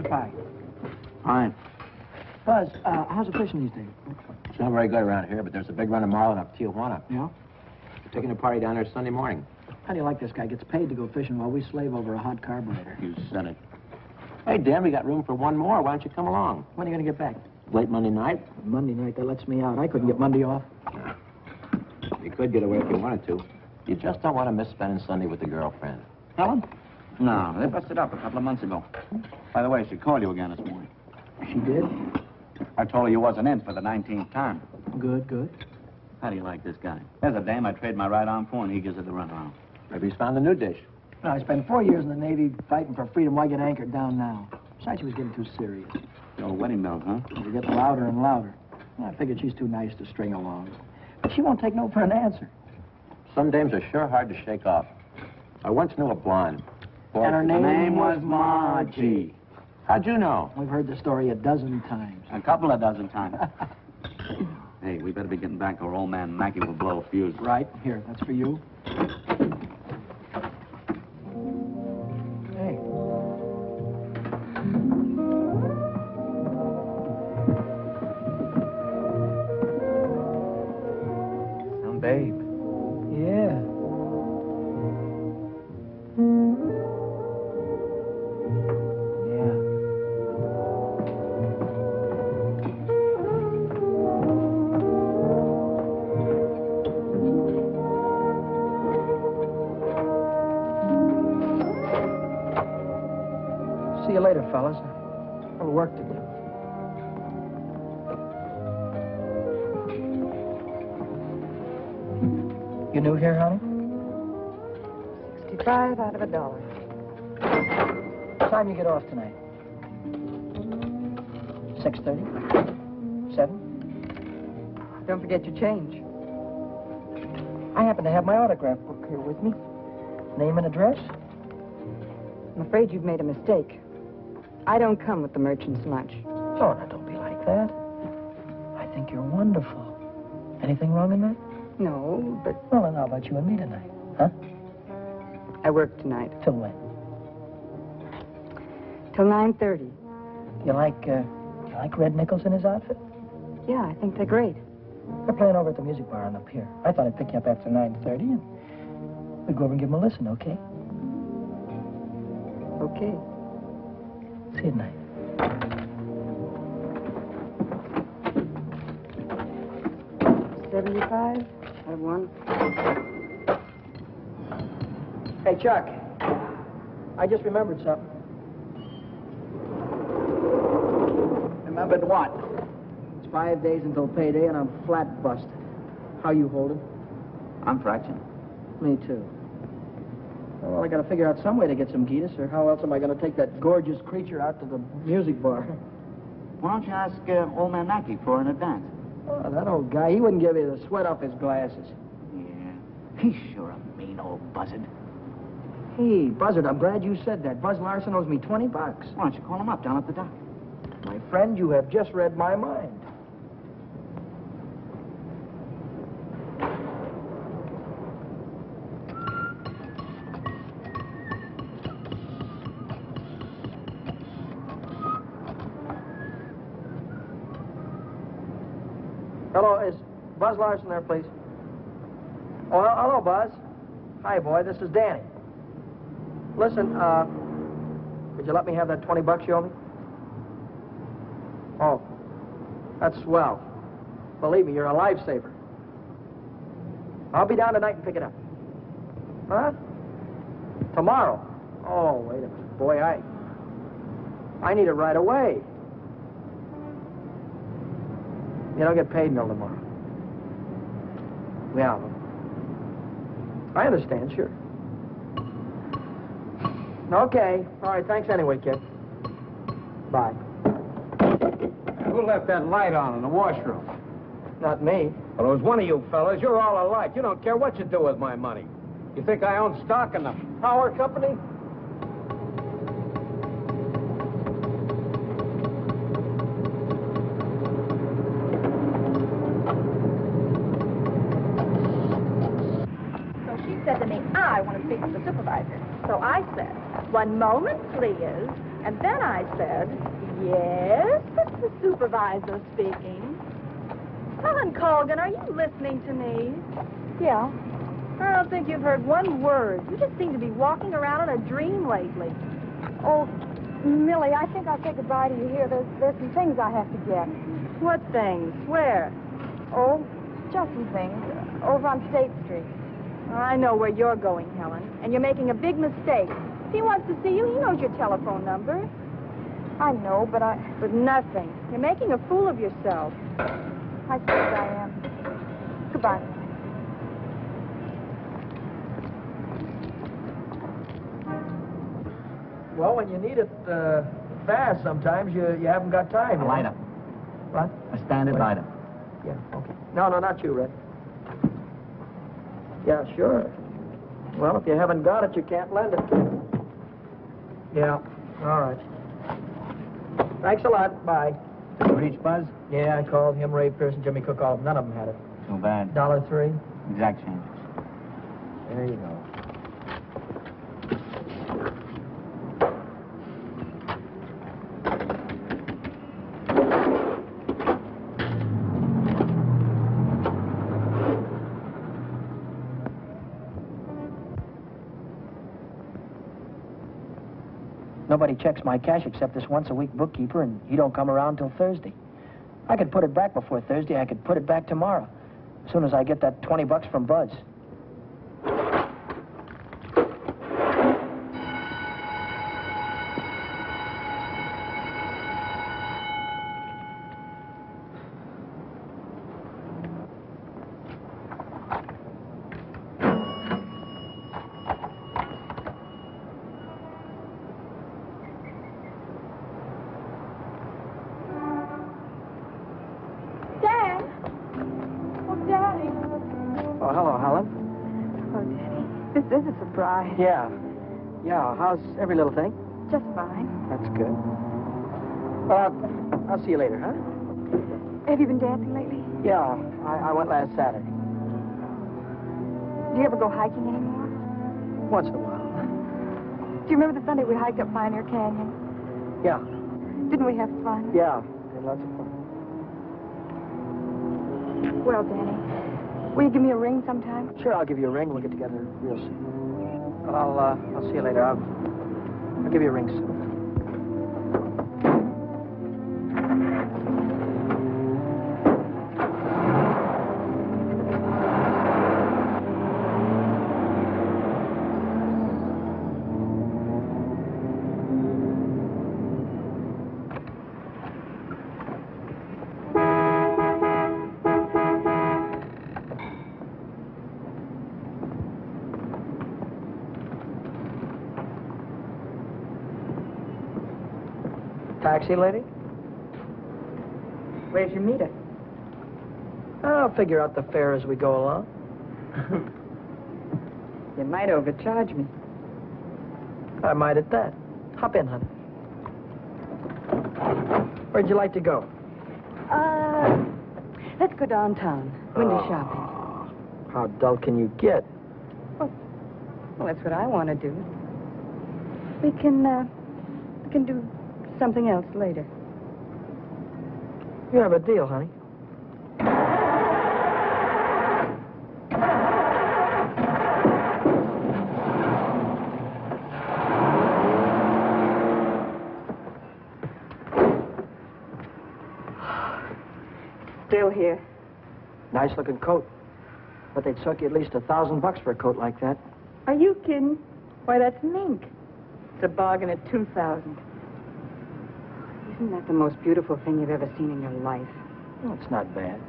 pie. Fine. Buzz, how's the fishing these days? It's not very good around here, but there's a big run of marlin up Tijuana. Yeah? We're taking a party down there Sunday morning. How do you like this guy? Gets paid to go fishing while we slave over a hot carburetor. You said it. Hey, Dan, we got room for one more. Why don't you come along? When are you going to get back? Late Monday night? Monday night, that lets me out. I couldn't get Monday off. You could get away if you wanted to. You just don't want to miss spending Sunday with the girlfriend. Helen? No, they busted up a couple of months ago. By the way, she called you again this morning. She did? I told her you wasn't in for the 19th time. Good, good. How do you like this guy? There's a dame I trade my right arm for, and he gives it the runaround. Maybe he's found a new dish. No, I spent 4 years in the Navy fighting for freedom. Why get anchored down now? Besides, she was getting too serious. The old wedding bells, huh? It was getting louder and louder. I figured she's too nice to string along. But she won't take no for an answer. Some dames are sure hard to shake off. I once knew a blonde. And her name was Margie. How'd you know? We've heard the story a dozen times. A couple of dozen times. Hey, we better be getting back or old man Mackey will blow a fuse. Right. Here, that's for you. Hey. Some babe. Yeah. See you later, fellas. A little work to do. You new here, honey? 65 out of $1. What time you get off tonight? 6:30? 7? Don't forget your change. I happen to have my autograph book here with me. Name and address? I'm afraid you've made a mistake. I don't come with the merchant's lunch. Oh, now, don't be like that. I think you're wonderful. Anything wrong in that? No, but Well, then how about you and me tonight? Huh? I work tonight. Till when? Till 9:30. You like Red Nichols in his outfit? Yeah, I think they're great. They're playing over at the music bar on the pier. I thought I'd pick you up after 9:30 and we'd go over and give them a listen, okay? Okay. See you tonight. $75 out of $1. Hey, Chuck. I just remembered something. Remembered what? It's 5 days until payday and I'm flat busted. How you holding? I'm fractured. Me too. Well, I gotta figure out some way to get some Gitas, or how else am I gonna take that gorgeous creature out to the music bar? Why don't you ask old man Mackey for an advance? Oh, that old guy, he wouldn't give you the sweat off his glasses. Yeah. He's sure a mean old buzzard. Hey, Buzzard, I'm glad you said that. Buzz Larson owes me $20. Why don't you call him up down at the dock? My friend, you have just read my mind. Hello, is Buzz Larson there, please? Oh, hello, Buzz. Hi, boy, this is Danny. Listen, could you let me have that $20 you owe me? Oh, that's swell. Believe me, you're a lifesaver. I'll be down tonight and pick it up. Huh? Tomorrow? Oh, wait a minute. Boy, I need it right away. You don't get paid until tomorrow. Yeah. I understand, sure. Okay. All right, thanks anyway, kid. Bye. Who left that light on in the washroom? Not me. Well, it was one of you fellas. You're all alike. You don't care what you do with my money. You think I own stock in the power company? So she said to me, I want to speak with the supervisor. So I said, one moment, please. And then I said, yes, it's the supervisor speaking. Helen Colgan, are you listening to me? Yeah. I don't think you've heard one word. You just seem to be walking around in a dream lately. Oh, Millie, I think I'll say goodbye to you here. There's some things I have to get. What things? Where? Oh, just some things. Over on State Street. I know where you're going, Helen, and you're making a big mistake. If he wants to see you, he knows your telephone number. I know, but But nothing. You're making a fool of yourself. I suppose I am. Goodbye. Well, when you need it fast, sometimes you haven't got time. A light up. What? A standard light up. Yeah, okay. No, not you, Red. Yeah, sure. Well, if you haven't got it, you can't lend it. Yeah, all right. Thanks a lot. Bye. Did you reach Buzz? Yeah, I called him, Ray Pearson, Jimmy Cook, all of them. None of them had it. Too bad. $1.03. Exact change. There you go. Nobody checks my cash except this once-a-week bookkeeper, and he don't come around till Thursday. I could put it back before Thursday. I could put it back tomorrow, as soon as I get that $20 from Buzz. Oh, hello, Helen. Oh, Daddy. This is a surprise. Yeah. Yeah, how's every little thing? Just fine. That's good. I'll see you later, huh? Have you been dancing lately? Yeah, I went last Saturday. Do you ever go hiking anymore? Once in a while. Do you remember the Sunday we hiked up Pioneer Canyon? Yeah. Didn't we have fun? Yeah, we had lots of fun. Well, Danny, will you give me a ring sometime? Sure, I'll give you a ring. We'll get together real soon. I'll see you later. I'll give you a ring soon. Taxi, lady? Where's your meter? I'll figure out the fare as we go along. You might overcharge me. I might at that. Hop in, honey. Where'd you like to go? Let's go downtown. Window shopping. How dull can you get? Well, that's what I want to do. We can do something else later. You have a deal, honey. Still here. Nice looking coat. But they'd suck you at least $1,000 for a coat like that. Are you kidding? Why, that's mink. It's a bargain at $2,000. Isn't that the most beautiful thing you've ever seen in your life? Well, it's not bad.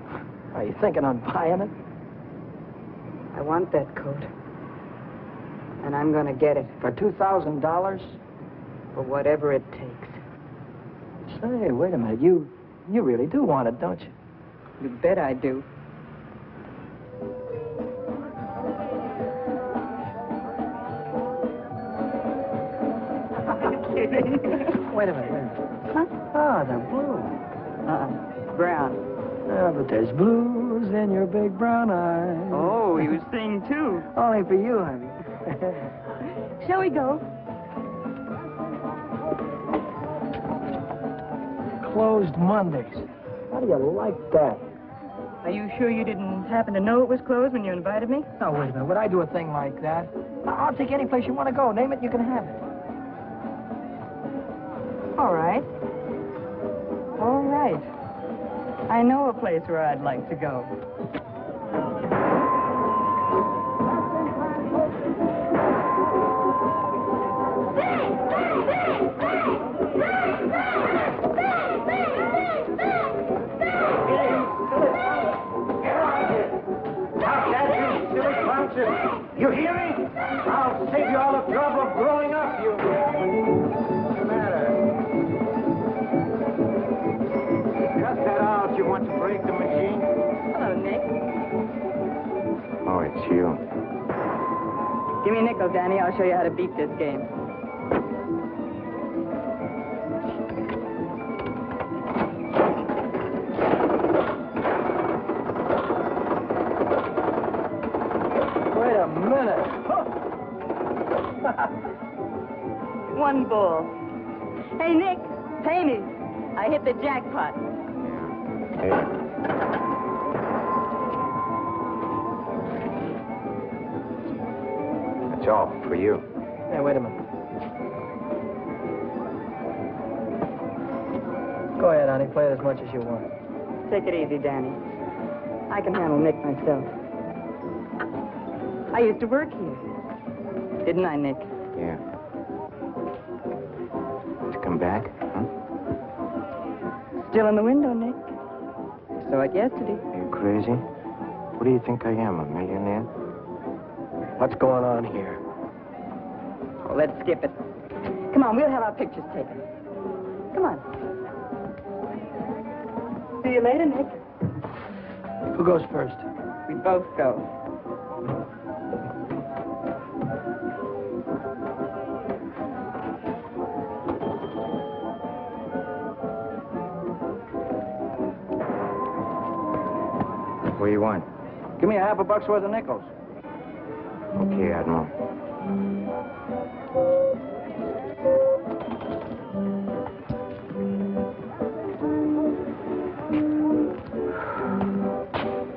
Are you thinking on buying it? I want that coat. And I'm going to get it. For $2,000? For whatever it takes. Say, wait a minute. You really do want it, don't you? You bet I do. Wait a minute. Huh? Ah, they're blue. Brown. Ah, but there's blues in your big brown eyes. Oh, you sing too. Only for you, honey. Shall we go? closed Mondays. How do you like that? Are you sure you didn't happen to know it was closed when you invited me? No, wait a minute. Would I do a thing like that? I'll take any place you want to go. Name it, you can have it. All right. All right. I know a place where I'd like to go. You hear me? I'll save you all the trouble of growing up, you... What's the matter? Cut that out. You want to break the machine? Hello, Nick. Oh, it's you. Give me a nickel, Danny. I'll show you how to beat this game. Wait a minute. One ball. Hey, Nick, pay me. I hit the jackpot. Hey. That's all for you. Hey, wait a minute. Go ahead, honey. Play it as much as you want. Take it easy, Danny. I can handle Nick myself. I used to work here. Didn't I, Nick? Yeah. To come back, huh? Still in the window, Nick. Saw it yesterday. Are you crazy? What do you think I am, a millionaire? What's going on here? Oh, let's skip it. Come on, we'll have our pictures taken. Come on. See you later, Nick. Who goes first? We both go. What do you want? Give me a half a buck's worth of nickels. Okay, Admiral.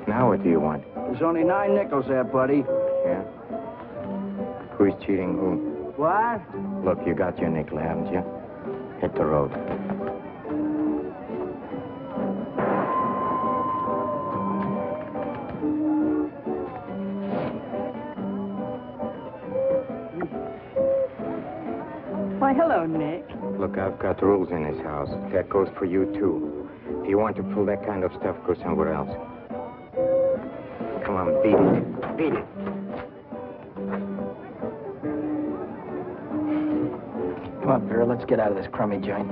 Now what do you want? There's only 9 nickels there, buddy. Yeah? Who's cheating who? What? Look, you got your nickel, haven't you? Hit the road. Why, hello, Nick. Look, I've got rules in this house. That goes for you, too. If you want to pull that kind of stuff, go somewhere else. Come on, beat it. Beat it. Come on, Vera, let's get out of this crummy joint.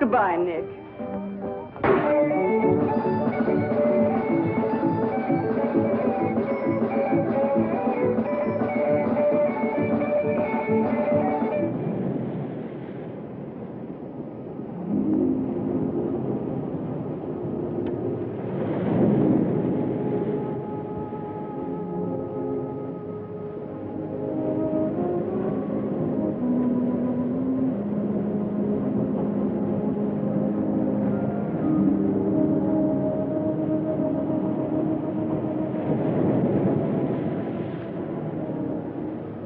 Goodbye, Nick.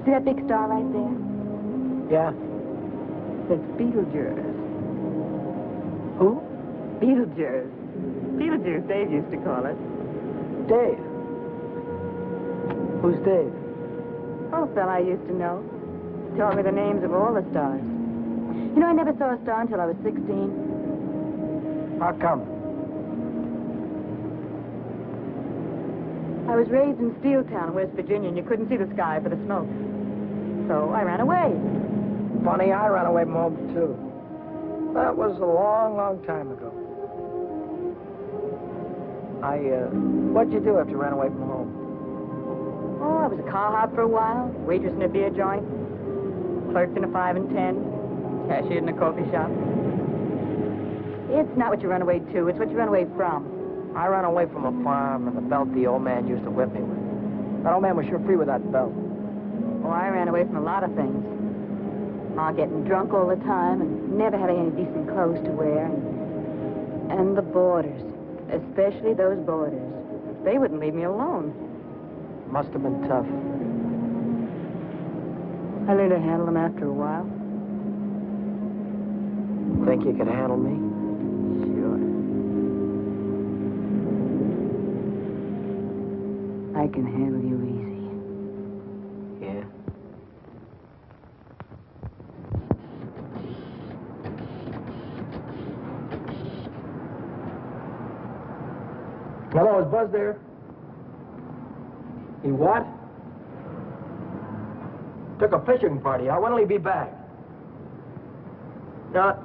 See that big star right there? Yeah? It's Beetlejuice. Who? Beetlejuice. Beetlejuice, Dave used to call it. Dave. Who's Dave? Oh, fella I used to know. Taught me the names of all the stars. You know, I never saw a star until I was 16. How come? I was raised in Steeltown, West Virginia, and you couldn't see the sky for the smoke. So I ran away. Funny, I ran away from home, too. That was a long, long time ago. What'd you do after you ran away from home? Oh, I was a car hop for a while, waitress in a beer joint, clerked in a 5 and 10, cashiered in a coffee shop. It's not what you run away to, it's what you run away from. I ran away from a farm and the belt the old man used to whip me with. That old man was sure free with that belt. away from a lot of things. Ma getting drunk all the time and never having any decent clothes to wear. And the boarders, especially those boarders. They wouldn't leave me alone. Must have been tough. I learned to handle them after a while. Think you could handle me? Sure. I can handle you easy. Yeah. Hello, is Buzz there? He what? Took a fishing party out. When'll he be back? No,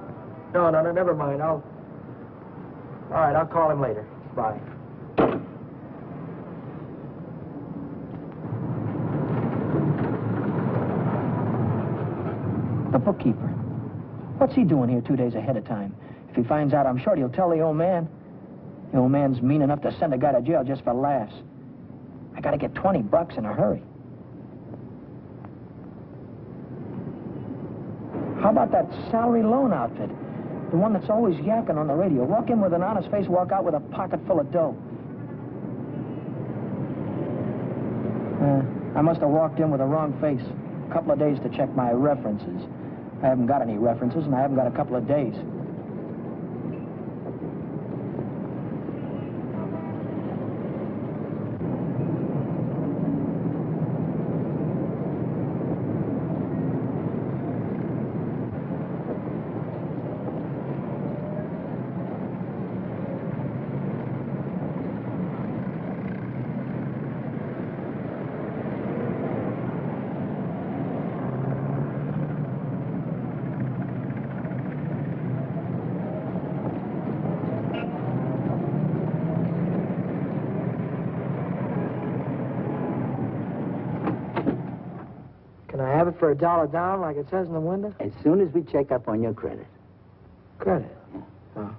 never mind. All right, I'll call him later. Bye. The bookkeeper. What's he doing here 2 days ahead of time? If he finds out, I'm sure he'll tell the old man. The old man's mean enough to send a guy to jail just for laughs. I gotta get $20 in a hurry. How about that salary loan outfit? The one that's always yakking on the radio. Walk in with an honest face, walk out with a pocket full of dough. I must have walked in with the wrong face. A couple of days to check my references. I haven't got any references, and I haven't got a couple of days. Can I have it for $1 down, like it says in the window? As soon as we check up on your credit. Credit? Oh.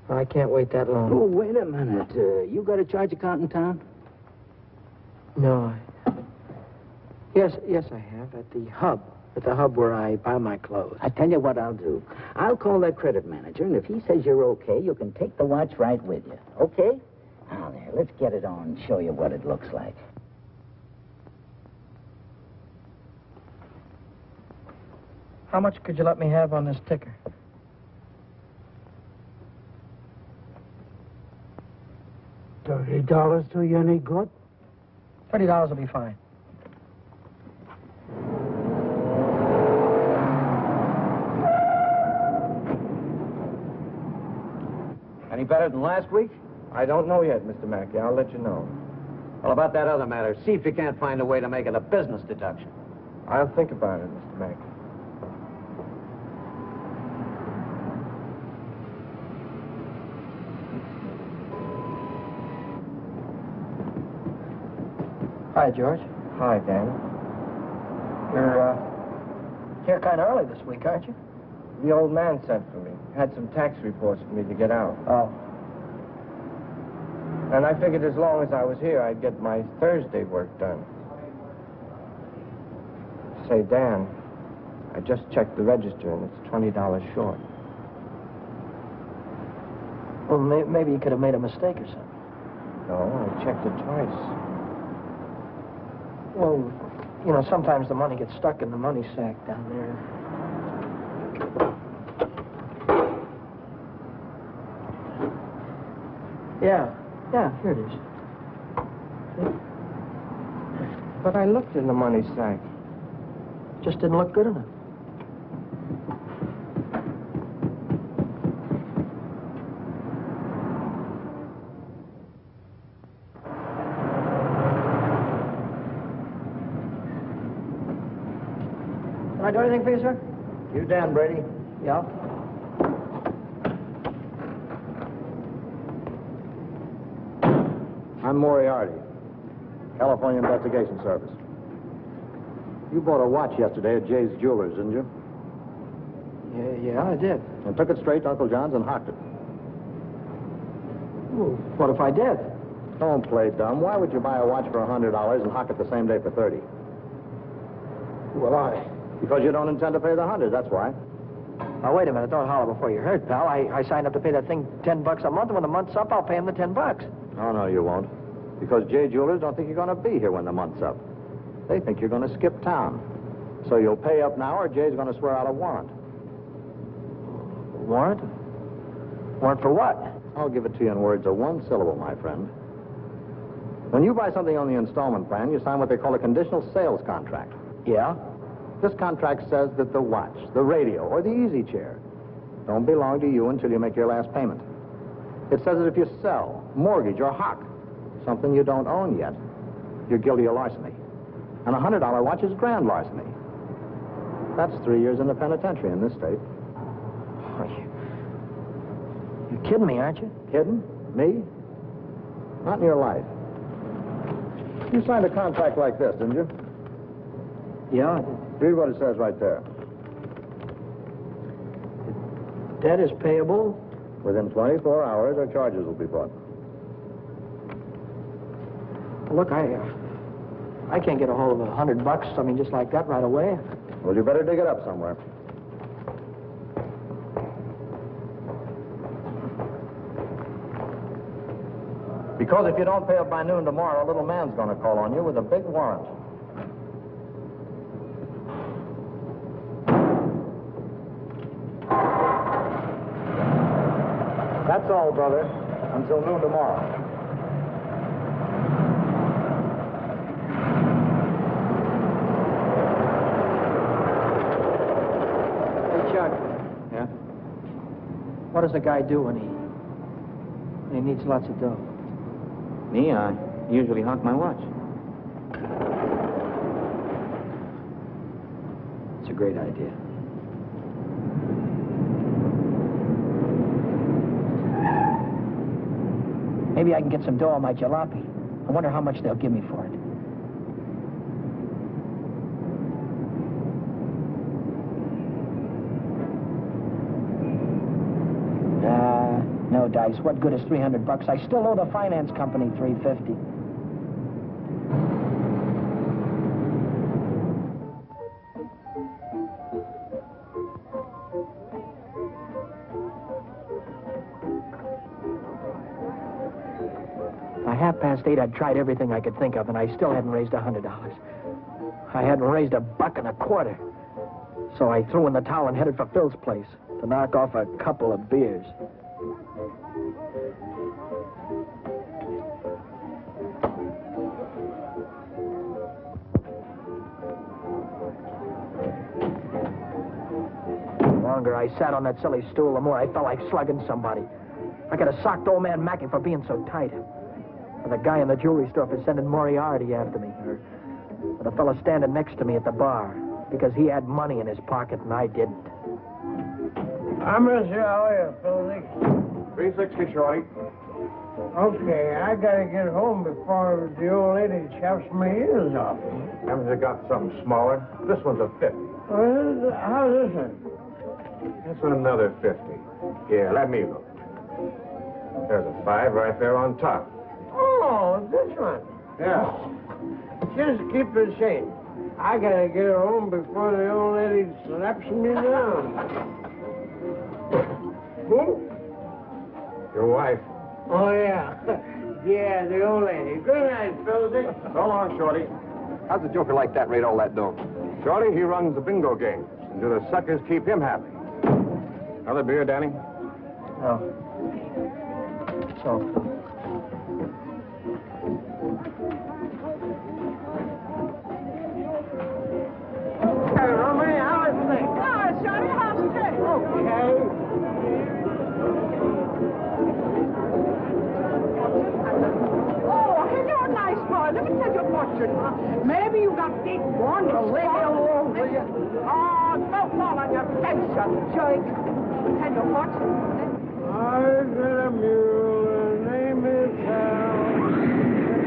Well, I can't wait that long. Oh, wait a minute. You got a charge account in town? No, Yes, I have. At the hub. At the hub where I buy my clothes. I tell you what I'll do. I'll call that credit manager, and if he says you're okay, you can take the watch right with you. Okay? Now, there, let's get it on and show you what it looks like. How much could you let me have on this ticker? $30 do you any good? $30 will be fine. Any better than last week? I don't know yet, Mr. Mackey. I'll let you know. Well, about that other matter, see if you can't find a way to make it a business deduction. I'll think about it, Mr. Mackey. Hi, George. Hi, Dan. You're, here kind of early this week, aren't you? The old man sent for me. Had some tax reports for me to get out. Oh. And I figured as long as I was here, I'd get my Thursday work done. Say, Dan, I just checked the register, and it's $20 short. Well, maybe you could have made a mistake or something. No, I checked it twice. Well, you know, sometimes the money gets stuck in the money sack down there. Yeah, here it is. See? But I looked in the money sack. Just didn't look good enough. Can I do anything for you, sir? You Dan Brady? Yeah. I'm Moriarty, California Investigation Service. You bought a watch yesterday at Jay's Jewelers, didn't you? Yeah, I did. And took it straight to Uncle John's and hocked it. Well, what if I did? Don't play dumb. Why would you buy a watch for $100 and hock it the same day for $30? Well, Because you don't intend to pay the 100, that's why. Now, wait a minute. Don't holler before you hurt, pal. I signed up to pay that thing $10 a month, and when the month's up, I'll pay him the $10. Oh, no, you won't. Because J Jewelers don't think you're going to be here when the month's up. They think you're going to skip town. So you'll pay up now, or Jay's going to swear out a warrant. Warrant? Warrant for what? I'll give it to you in words of one syllable, my friend. When you buy something on the installment plan, you sign what they call a conditional sales contract. Yeah? This contract says that the watch, the radio, or the easy chair don't belong to you until you make your last payment. It says that if you sell, mortgage, or hock something you don't own yet, you're guilty of larceny. And a $100 watch is grand larceny. That's 3 years in the penitentiary in this state. You're kidding me, aren't you? Kidding? Me? Not in your life. You signed a contract like this, didn't you? Yeah. Read what it says right there. Debt is payable. Within 24 hours, our charges will be brought. Look, I can't get a hold of $100, I mean, just like that right away. Well, you better dig it up somewhere. Because if you don't pay up by noon tomorrow, a little man's going to call on you with a big warrant. That's all, brother. Until noon tomorrow. Hey, Chuck, Yeah? what does a guy do when he needs lots of dough? Me, I usually honk my watch. It's a great idea. Maybe I can get some dough on my jalopy. I wonder how much they'll give me for it. No, Dice. What good is $300? I still owe the finance company $350. By 8:30, I'd tried everything I could think of, and I still hadn't raised $100. I hadn't raised $1.25. So I threw in the towel and headed for Phil's place to knock off a couple of beers. The longer I sat on that silly stool, the more I felt like slugging somebody. I could have socked old man Mackey for being so tight. Or the guy in the jewelry store for sending Moriarty after me. Or the fellow standing next to me at the bar because he had money in his pocket and I didn't. I'm going to see how are you, Phil? 360, Shorty. Okay, I got to get home before the old lady chops my ears off. Haven't you got something smaller? This one's a 50. Well, how's this one? That's another 50. Here, let me look. There's a 5 right there on top. Oh, this one. Yeah. Just keep the same. I got to get home before the old lady slaps me down. Who? Your wife. Oh, yeah. Yeah, the old lady. Good night, Philzy. So long, Shorty. How's a joker like that rate all that dough? Shorty, he runs the bingo game. And do the suckers keep him happy? Another beer, Danny? Oh. So. Hey, Romney, how is things? Oh, Johnny, how's it going? Okay. Oh, hello, nice boy. Let me tell you a fortune. Maybe you got big one. Leave me alone, will you? Oh, don't fall on your face, you jerk. Tell you a fortune. I got a mule, her name is Hal.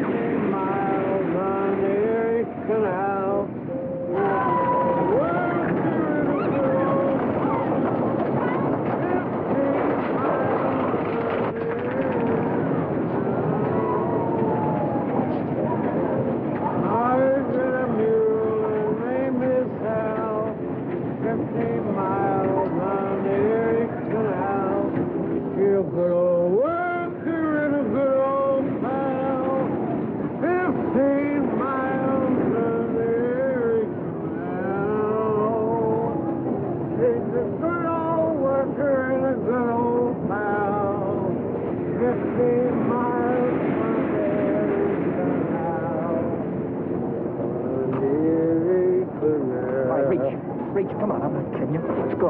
50 miles on the Erie Canal. I got a mule, her name is reach. Come on, I'm not kidding you. Let's go.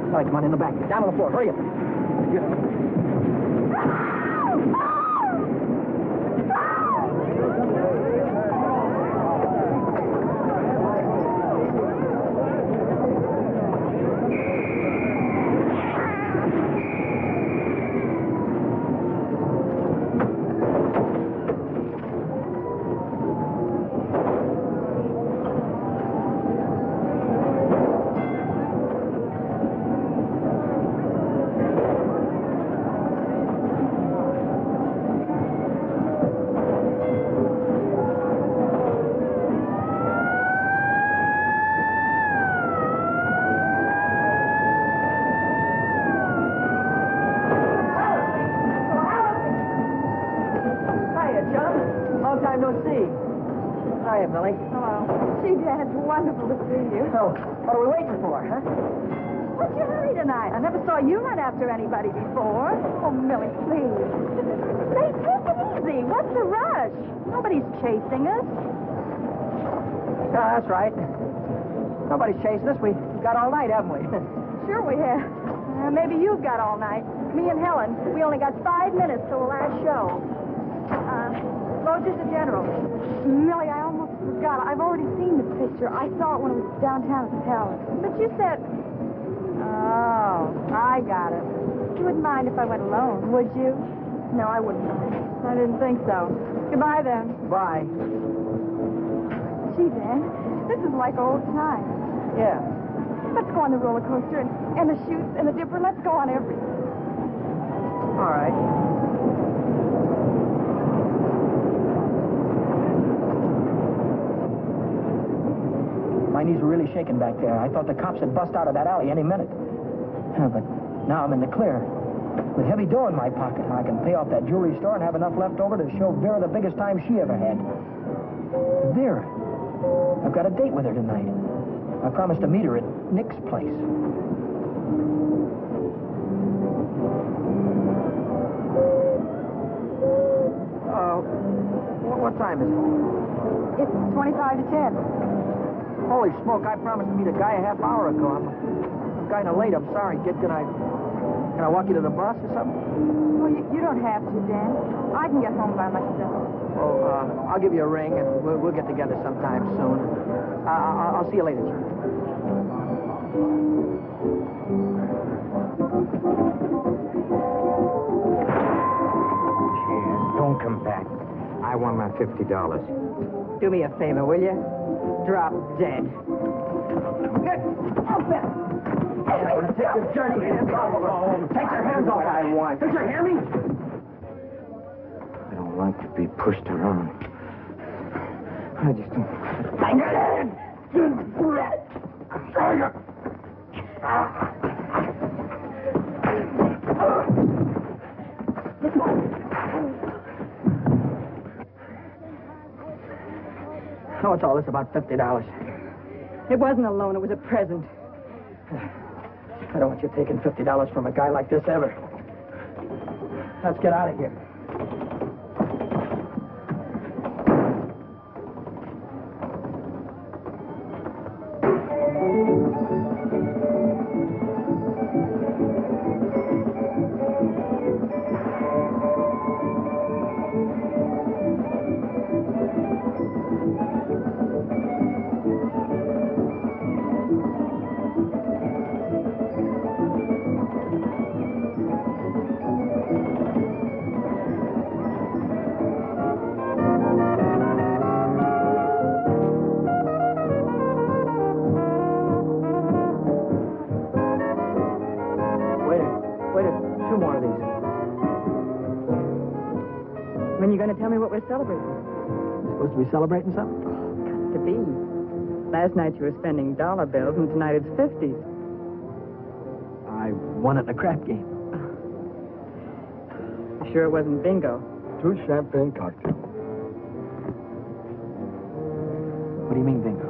All right, come on, in the back. Down on the floor. Hurry up. Hiya, Millie. Hello. Gee, Dad, it's wonderful to see you. So, what are we waiting for, huh? What's your hurry tonight? I never saw you run after anybody before. Oh, Millie, please. Hey, take it easy. What's the rush? Nobody's chasing us. That's right. Nobody's chasing us. We've got all night, haven't we? Sure we have. Maybe you've got all night. Me and Helen, we only got 5 minutes till the last show. Rogers the General. Millie, I almost forgot. I've already seen the picture. I saw it when it was downtown at the Palace. But you said... Oh, I got it. You wouldn't mind if I went alone, would you? No, I wouldn't mind. I didn't think so. Goodbye, then. Bye. Gee, Dan, this is like old times. Yeah. Let's go on the roller coaster and the chutes and the dipper. Let's go on everything. All right. My knees were really shaking back there. I thought the cops had bust out of that alley any minute. But now I'm in the clear. With heavy dough in my pocket, I can pay off that jewelry store and have enough left over to show Vera the biggest time she ever had. Vera. I've got a date with her tonight. I promised to meet her at Nick's place. What time is it? It's 25 to 10. Holy smoke, I promised to meet a guy a half hour ago. I'm kind of late. I'm sorry, kid. Can I walk you to the bus or something? Well, you don't have to, Dan. I can get home by myself. Well, I'll give you a ring, and we'll get together sometime soon. I'll see you later, John. Cheers. Don't come back. I want my $50. Do me a favor, will you? Drop dead. Good. Open. I'm going to take your dirty hands off of her. Take your hands off. I want. Did you hear me? I don't like to be pushed around. I just don't... Oh, what's all this about $50? It wasn't a loan, it was a present. I don't want you taking $50 from a guy like this ever. Let's get out of here. When you going to tell me what we're celebrating? Supposed to be celebrating something? To be. Last night you were spending dollar bills, and tonight it's 50s. I won at the crap game. You sure it wasn't bingo? 2 champagne cocktails. What do you mean, bingo?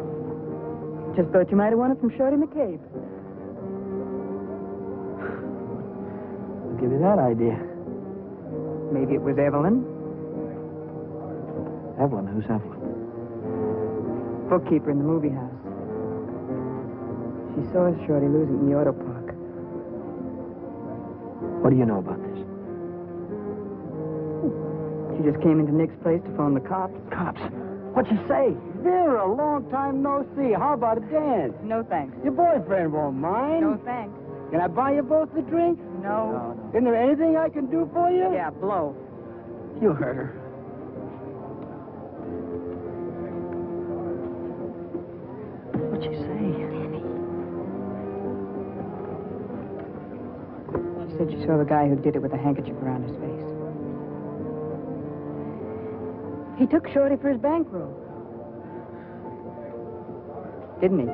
Just thought you might have won it from Shorty McCabe. I'll give you that idea. Maybe it was Evelyn. Evelyn? Who's Evelyn? bookkeeper in the movie house. She saw Shorty lose it in the auto park. What do you know about this? She just came into Nick's place to phone the cops. Cops? What'd you say? Vera, long time no see. How about a dance? No thanks. Your boyfriend won't mind. No thanks. Can I buy you both a drink? No. Isn't there anything I can do for you? Yeah, blow. You heard her. What'd she say? She said she saw the guy who did it with a handkerchief around his face. He took Shorty for his bankroll. Didn't he?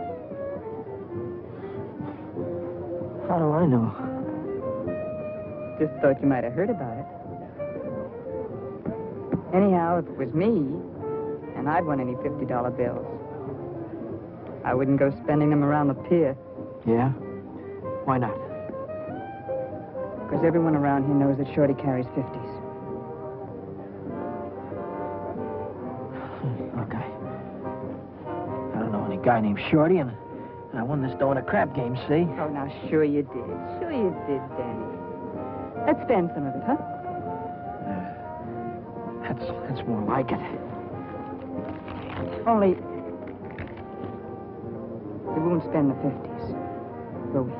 How do I know? Just thought you might have heard about it. Anyhow, if it was me, and I'd won any $50 bills, I wouldn't go spending them around the pier. Yeah? Why not? Because everyone around here knows that Shorty carries 50s. Look, I don't know any guy named Shorty, and I won this dough in a crap game, see? Oh, now, sure you did. Sure you did, Danny. Let's spend some of it, huh? That's more like it. Only, we won't spend the 50s, will we?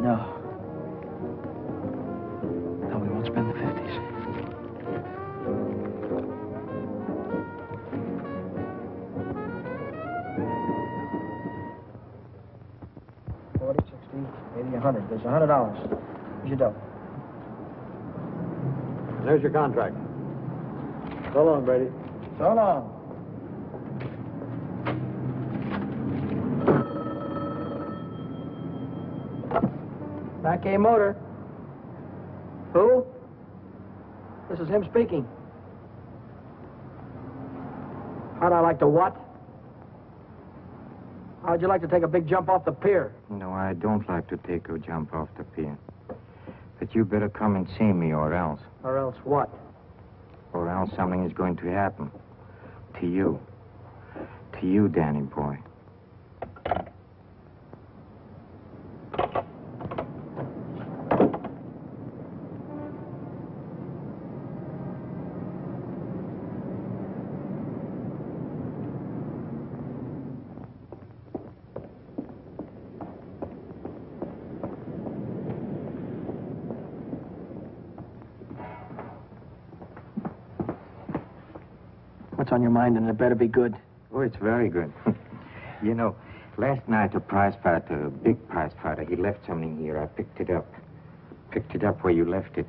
No. No, we won't spend the 50s. $40, $60, maybe $100. There's $100. Here's your dough. There's your contract. So long, Brady. So long. Back A Motor. Who? This is him speaking. How'd I like to what? How'd you like to take a big jump off the pier? No, I don't like to take a jump off the pier. But you better come and see me, or else. Or else what? Or else something is going to happen. To you. To you, Danny boy. What's on your mind, and it better be good. Oh, it's very good. You know, last night a prize fighter, a big prize fighter, he left something here. I picked it up. Picked it up where you left it.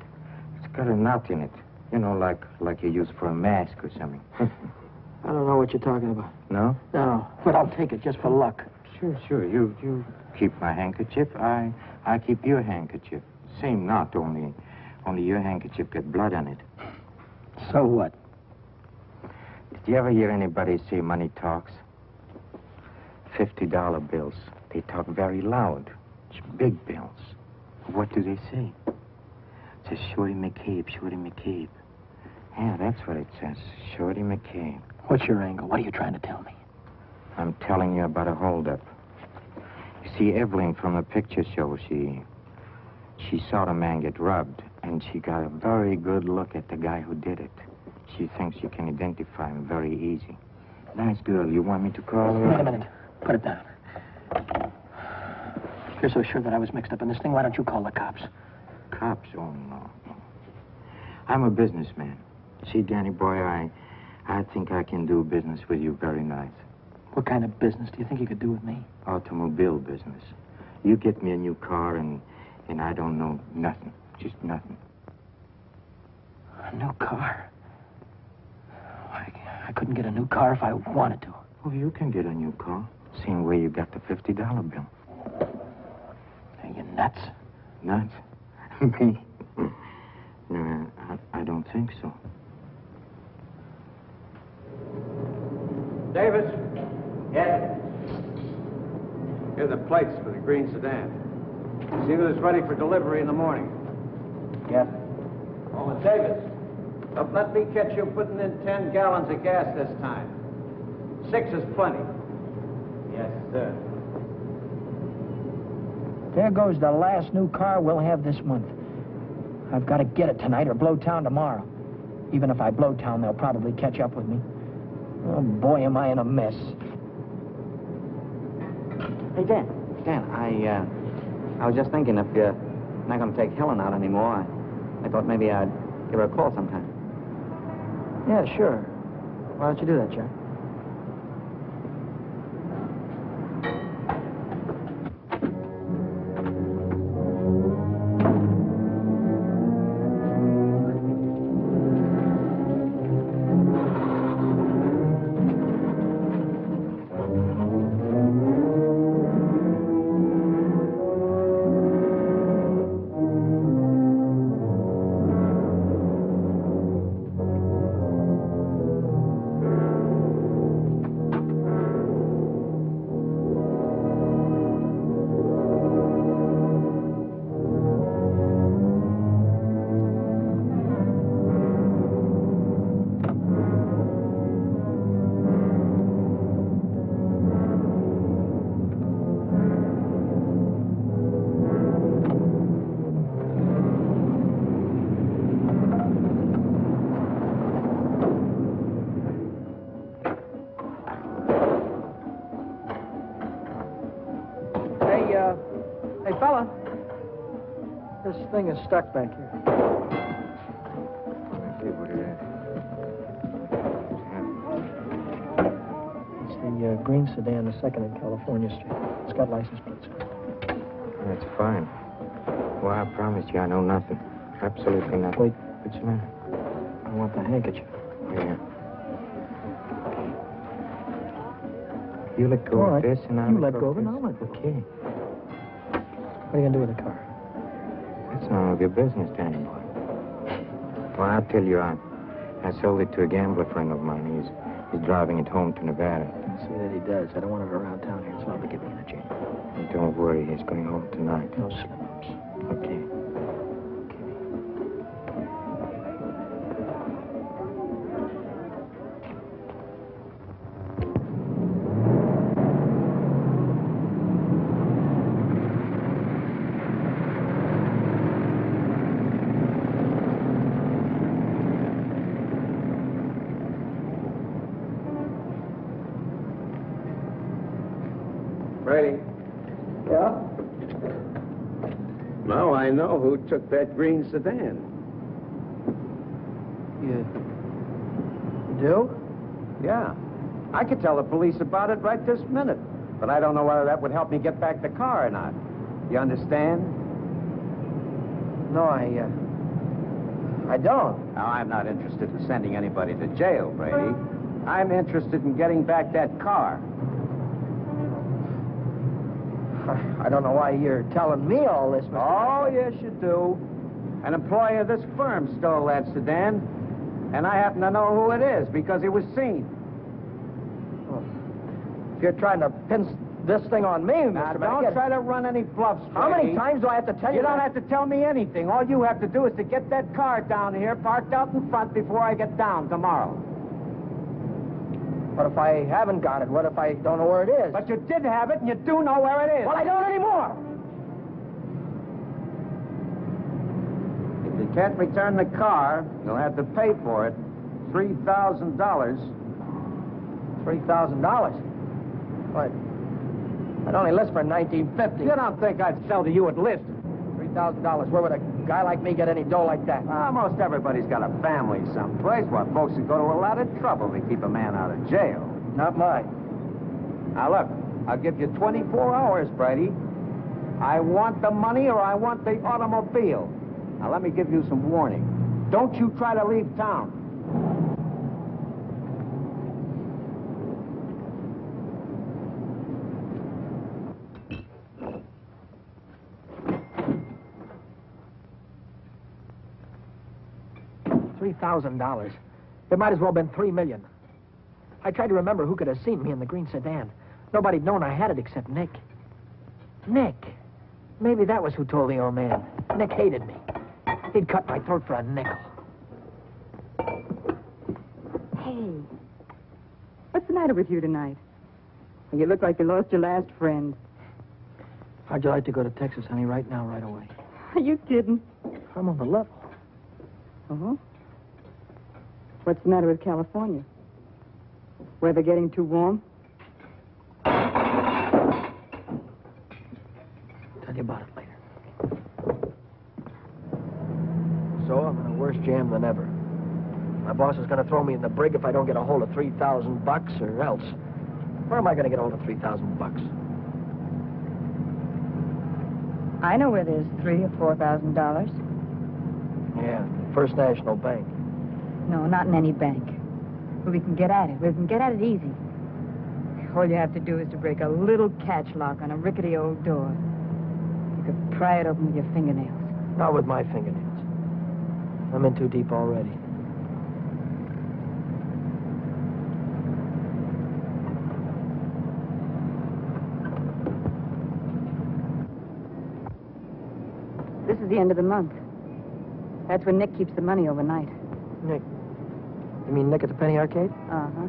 It's got a knot in it. You know, like you use for a mask or something. I don't know what you're talking about. No? No, but I'll take it just for luck. Sure. You keep my handkerchief. I keep your handkerchief. Same knot, only your handkerchief got blood on it. So what? Did you ever hear anybody say money talks? $50 bills. They talk very loud. It's big bills. What do they say? It says Shorty McCabe, Shorty McCabe. Yeah, that's what it says. Shorty McCabe. What's your angle? What are you trying to tell me? I'm telling you about a holdup. You see, Evelyn from the picture show, she saw the man get robbed, and she got a very good look at the guy who did it. She thinks you can identify him very easy. Nice girl. You want me to call her? Wait a minute. Put it down. If you're so sure that I was mixed up in this thing, why don't you call the cops? Cops? Oh, no. I'm a businessman. See, Danny boy, I think I can do business with you very nice. What kind of business do you think you could do with me? Automobile business. You get me a new car, and I don't know nothing. Just nothing. A new car? I couldn't get a new car if I wanted to. Oh, you can get a new car. Same way you got the $50 bill. Are you nuts? Nuts? Me? No, I don't think so. Davis, Yes? here are the plates for the green sedan. See that it's ready for delivery in the morning. Yes. Oh, and Davis, Don't let me catch you putting in 10 gallons of gas this time. 6 is plenty. Yes, sir. There goes the last new car we'll have this month. I've got to get it tonight or blow town tomorrow. Even if I blow town, they'll probably catch up with me. Oh, boy, am I in a mess. Hey, Dan. Dan, I was just thinking if you're not going to take Helen out anymore, I thought maybe I'd give her a call sometime. Yeah, sure. Why don't you do that, Jack? Hey, fella. This thing is stuck back here. Let's see what it is. It's the green sedan, the second in California Street. It's got license plates. That's fine. Well, I promise you I know nothing. Absolutely nothing. Wait, what's the matter? I want the handkerchief. Yeah. You let go All of right. this and I'll You let go of it, this. and I'll let go. Okay. What are you going to do with the car? That's none of your business, Danny boy. Well, I'll tell you, I sold it to a gambler friend of mine. He's driving it home to Nevada. I'll see that he does. I don't want it around town here. It's liable to get me in a jam. And don't worry, he's going home tonight. No slip-ups. Okay. Brady. Yeah? Now I know who took that green sedan. You do? Yeah. I could tell the police about it right this minute. But I don't know whether that would help me get back the car or not. You understand? No, I don't. Now, I'm not interested in sending anybody to jail, Brady. I'm interested in getting back that car. I don't know why you're telling me all this, Mr. Oh, yes, you do. An employee of this firm stole that sedan, and I happen to know who it is because he was seen. If you're trying to pin this thing on me, Now, Mr. don't try to run any bluffs, Brady. How many times do I have to tell you You don't that? have to tell me anything. All you have to do is to get that car down here, parked out in front before I get down tomorrow. What if I haven't got it? What if I don't know where it is? But you did have it, and you do know where it is. Well, I don't anymore. If you can't return the car, you'll have to pay for it. $3,000. $3,000. What? I'd only list for $1,950. You don't think I'd sell to you at list? $3,000. Where would a guy like me get any dough like that? Most everybody's got a family someplace. What, folks would go to a lot of trouble to keep a man out of jail. Not mine. Now, look, I'll give you 24 hours, Brady. I want the money or I want the automobile. Now, let me give you some warning. Don't you try to leave town. $3,000. It might as well have been $3 million. I tried to remember who could have seen me in the green sedan. Nobody'd known I had it except Nick. Nick. Maybe that was who told the old man. Nick hated me. He'd cut my throat for a nickel. Hey, what's the matter with you tonight? You look like you lost your last friend. How'd you like to go to Texas, honey, right now, right away? Are you kidding? I'm on the level. Uh-huh. What's the matter with California? Weather getting too warm? Tell you about it later. So I'm in a worse jam than ever. My boss is going to throw me in the brig if I don't get a hold of $3,000 or else. Where am I going to get a hold of $3,000? I know where there's $3,000 or $4,000. Yeah, First National Bank. No, not in any bank. But we can get at it. We can get at it easy. All you have to do is to break a little catch lock on a rickety old door. You could pry it open with your fingernails. Not with my fingernails. I'm in too deep already. This is the end of the month. That's when Nick keeps the money overnight. Nick. You mean Nick at the Penny Arcade? Uh-huh.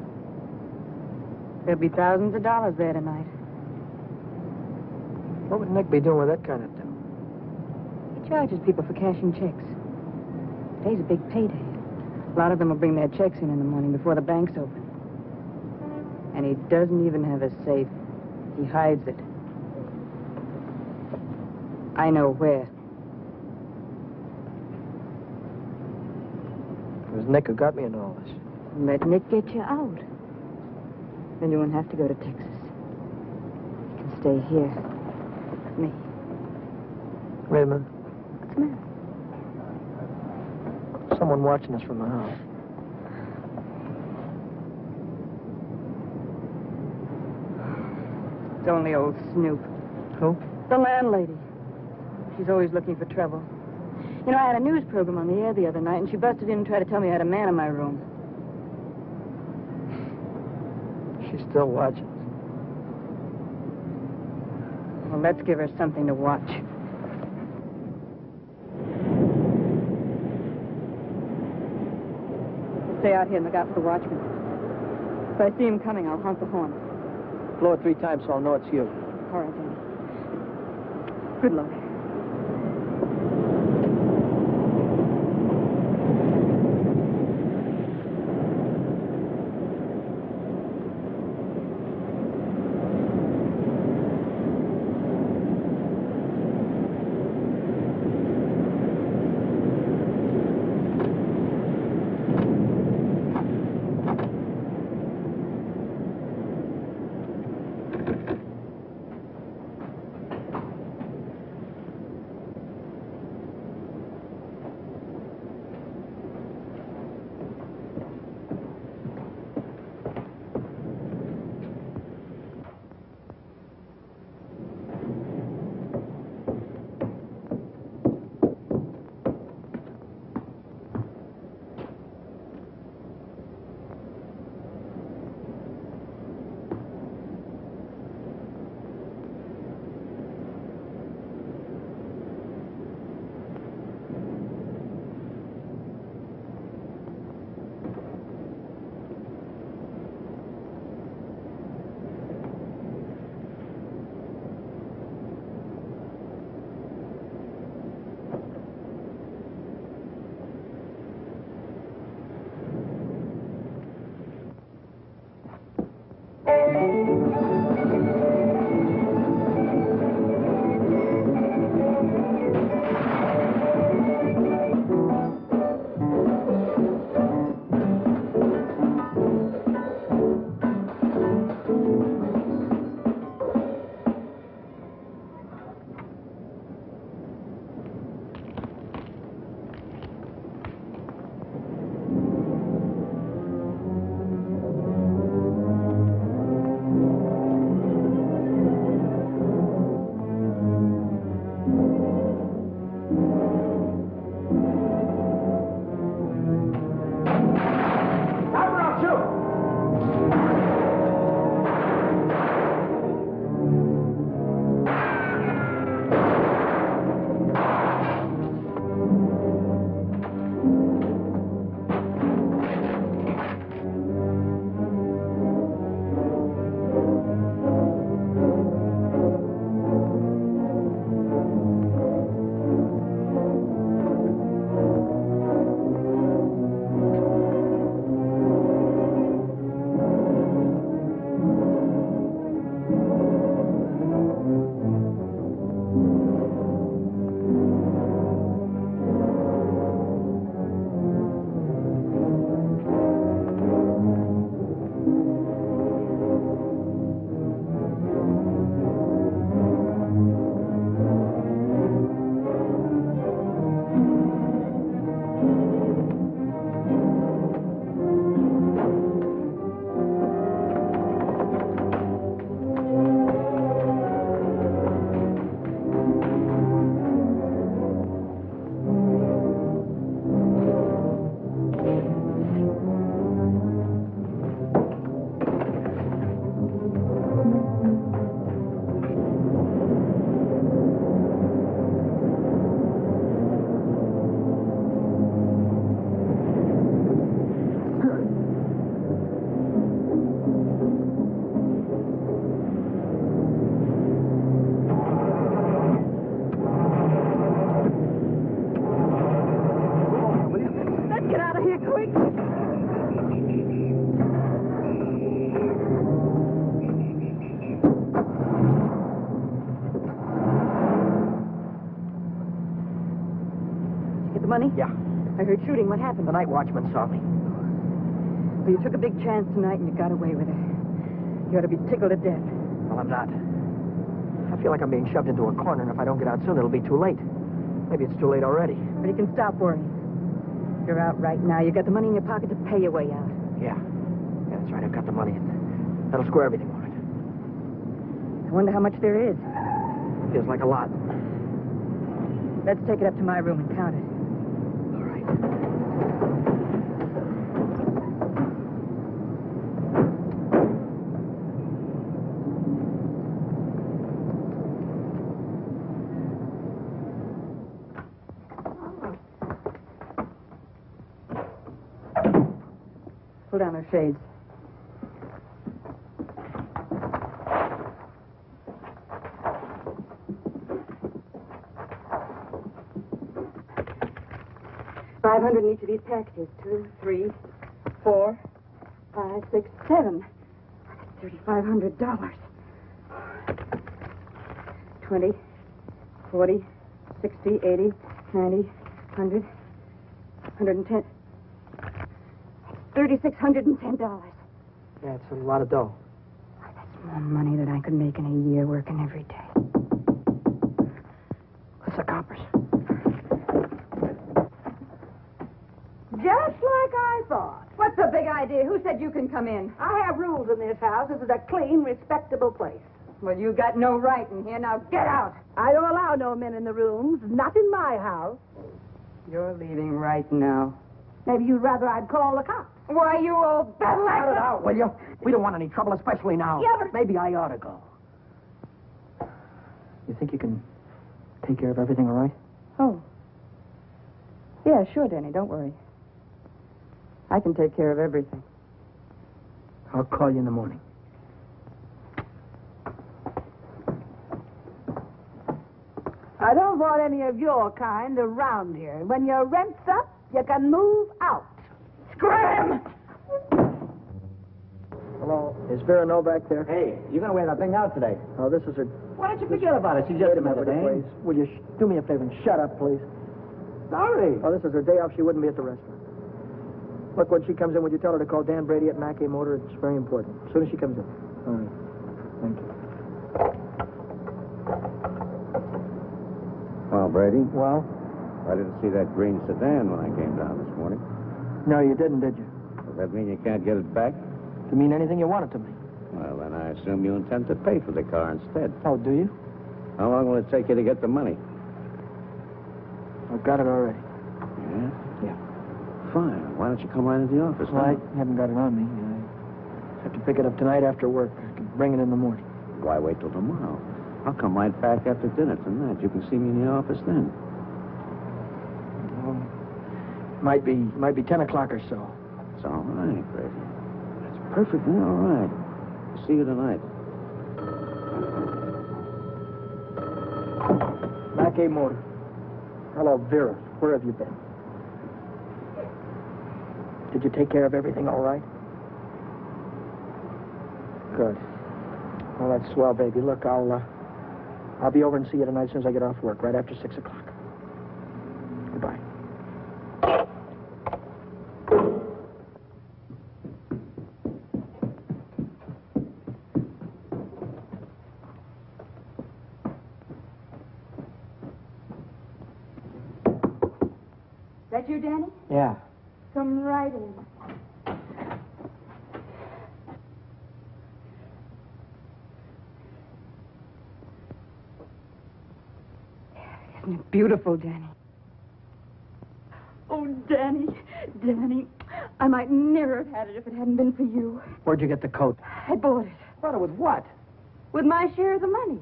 There'll be thousands of dollars there tonight. What would Nick be doing with that kind of dough? He charges people for cashing checks. Today's a big payday. A lot of them will bring their checks in the morning before the bank's open. And he doesn't even have a safe. He hides it. I know where. It was Nick who got me in all this. Let Nick get you out. Then you won't have to go to Texas. You can stay here with me. Wait a minute. What's the matter? Someone watching us from the house. It's only old Snoop. Who? The landlady. She's always looking for trouble. You know, I had a news program on the air the other night, and she busted in and tried to tell me I had a man in my room. She's still watching us. Well, let's give her something to watch. Stay out here and look out for the watchman. If I see him coming, I'll honk the horn. Blow it 3 times so I'll know it's you. All right, then. Good luck. money? Yeah. I heard shooting. What happened? The night watchman saw me. Well, you took a big chance tonight and you got away with it. You ought to be tickled to death. Well, I'm not. I feel like I'm being shoved into a corner, and if I don't get out soon, it'll be too late. Maybe it's too late already. But you can stop worrying. You're out right now. You got the money in your pocket to pay your way out. Yeah. Yeah, that's right. I've got the money. That'll square everything all right. I wonder how much there is. Feels like a lot. Let's take it up to my room and count it. All right. Pull down those shades. $500 in each of these packages. 2, 3, 4, 5, 6, 7. $3,500. 20, 40, 60, 80, 90, 100, 110. $3,610. Yeah, it's a lot of dough. That's more money than I could make in a year working every day. That's the coppers. Just like I thought. What's the big idea? Who said you can come in? I have rules in this house. This is a clean, respectable place. Well, you got no right in here. Now get out. I don't allow no men in the rooms. Not in my house. You're leaving right now. Maybe you'd rather I'd call the cops. Why, you old battle Cut it out, will you? We don't want any trouble, especially now. Yeah, but... Maybe I ought to go. You think you can take care of everything all right? Oh. Yeah, sure, Danny. Don't worry. I can take care of everything. I'll call you in the morning. I don't want any of your kind around here. When your rent's up, you can move out. Scram! Hello. Is Vera No back there? Hey, you're going to wear that thing out today. Oh, this is her... Why don't you forget about it? She's just a minute, please. Will you do me a favor and shut up, please? Sorry. Oh, this is her day off. She wouldn't be at the restaurant. Look, when she comes in, would you tell her to call Dan Brady at Mackey Motor? It's very important. As soon as she comes in. All right. Thank you. Well, Brady, Well? I didn't see that green sedan when I came down this morning. No, you didn't, did you? Does that mean you can't get it back? To mean anything you want it to me. Well, then I assume you intend to pay for the car instead. Oh, do you? How long will it take you to get the money? I've got it already. Yeah? Yeah. Fine. Why don't you come right into the office? Well, now? I haven't got it on me. I have to pick it up tonight after work. I can bring it in the morning. Why wait till tomorrow? I'll come right back after dinner tonight. You can see me in the office then. Might be 10 o'clock or so. It's all right, Brady. It's perfectly all right. See you tonight. Mackey Motor. Hello, Vera. Where have you been? Did you take care of everything all right? Good. Well, that's swell, baby. Look, I'll be over and see you tonight as soon as I get off work, right after 6 o'clock. Goodbye. That you, Danny? Yeah. Come right in. Isn't it beautiful, Danny? Oh, Danny, Danny, I might never have had it if it hadn't been for you. Where'd you get the coat? I bought it. Bought it with what? With my share of the money.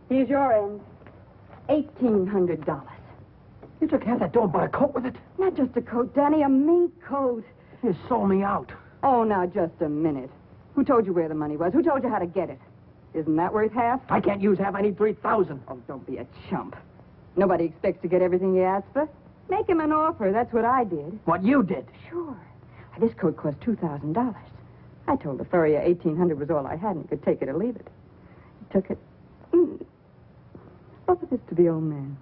Here's your end. $1,800. You took half that dough and bought a coat with it? Not just a coat, Danny, a mink coat. You sold me out. Oh, now, just a minute. Who told you where the money was? Who told you how to get it? Isn't that worth half? I can't use half. I need 3,000. Oh, don't be a chump. Nobody expects to get everything you ask for. Make him an offer. That's what I did. What you did? Sure. This coat cost $2,000. I told the furrier $1,800 was all I had, and he could take it or leave it. He took it. Offer this to the old man.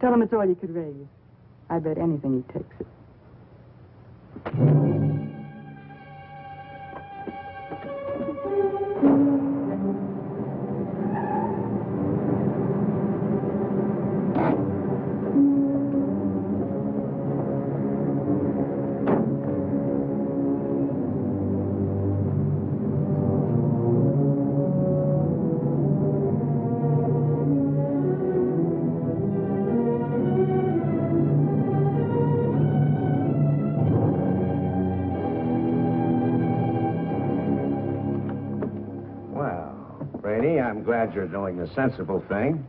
Tell him it's all you could raise. I bet anything he takes it. I'm glad you're doing the sensible thing.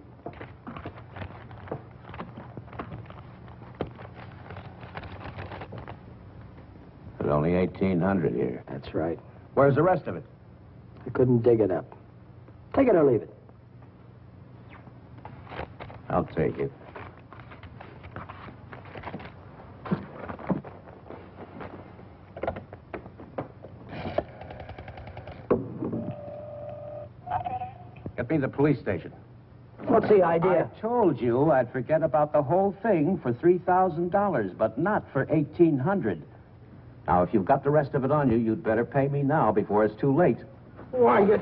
There's only 1,800 here. That's right. Where's the rest of it? I couldn't dig it up. Take it or leave it. I'll take it. Get me the police station. What's the idea? I told you I'd forget about the whole thing for $3,000, but not for $1,800. Now, if you've got the rest of it on you, you'd better pay me now before it's too late. Why, you...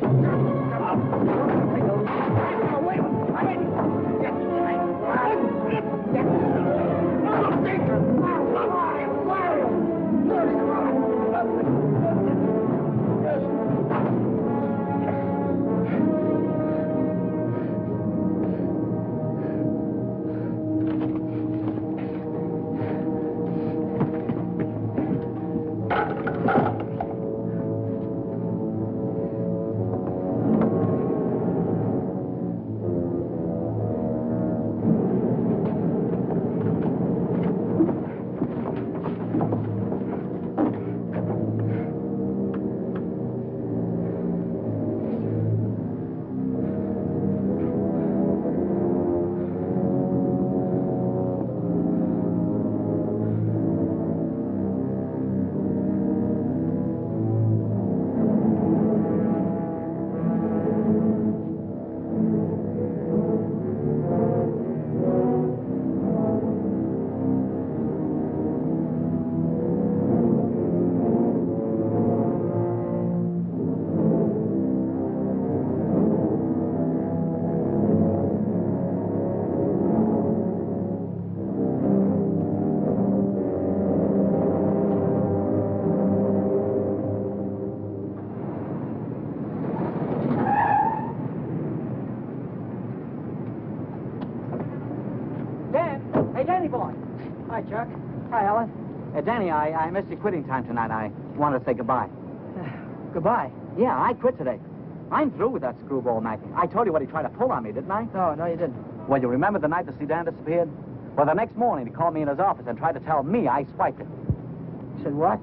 Hi, Chuck. Hi, Ellen. Danny, I missed your quitting time tonight. I wanted to say goodbye. Goodbye. Yeah, I quit today. I'm through with that screwball Mackey. I told you what he tried to pull on me, didn't I? No, you didn't. Well, you remember the night the sedan disappeared? Well, the next morning he called me in his office and tried to tell me I swiped it. You said what?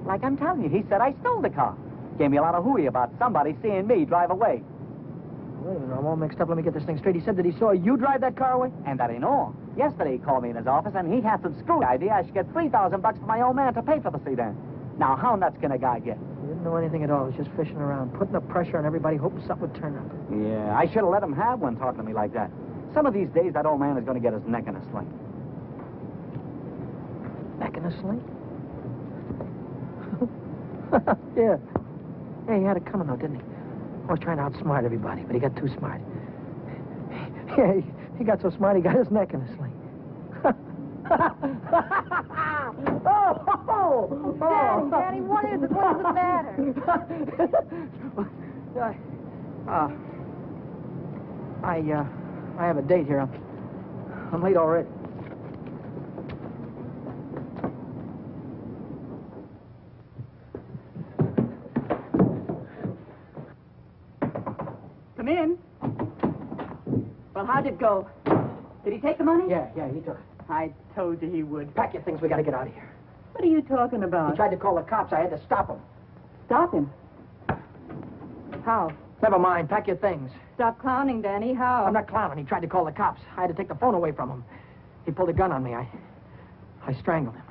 Like I'm telling you, he said I stole the car. Gave me a lot of hooey about somebody seeing me drive away. Wait a minute, I'm all mixed up. Let me get this thing straight. He said that he saw you drive that car away? And that ain't all. Yesterday he called me in his office and he had some screwy idea I should get $3,000 for my old man to pay for the sedan. Now, how nuts can a guy get? He didn't know anything at all. He was just fishing around, putting the pressure on everybody, hoping something would turn up. Yeah, I should have let him have one talking to me like that. Some of these days, that old man is going to get his neck in a sling. Neck in a sling? Yeah. Yeah, he had it coming, though, didn't he? Always trying to outsmart everybody, but he got too smart. Yeah, he got so smart, he got his neck in a sling. Daddy, what is it? What's the matter? I have a date here. I'm late already. Come in. Well, how'd it go? Did he take the money? Yeah, he took it. I told you he would. Pack your things, we gotta get out of here. What are you talking about? He tried to call the cops. I had to stop him. Stop him. How? Never mind, pack your things. Stop clowning, Danny. How? I'm not clowning. He tried to call the cops. I had to take the phone away from him. He pulled a gun on me. I strangled him.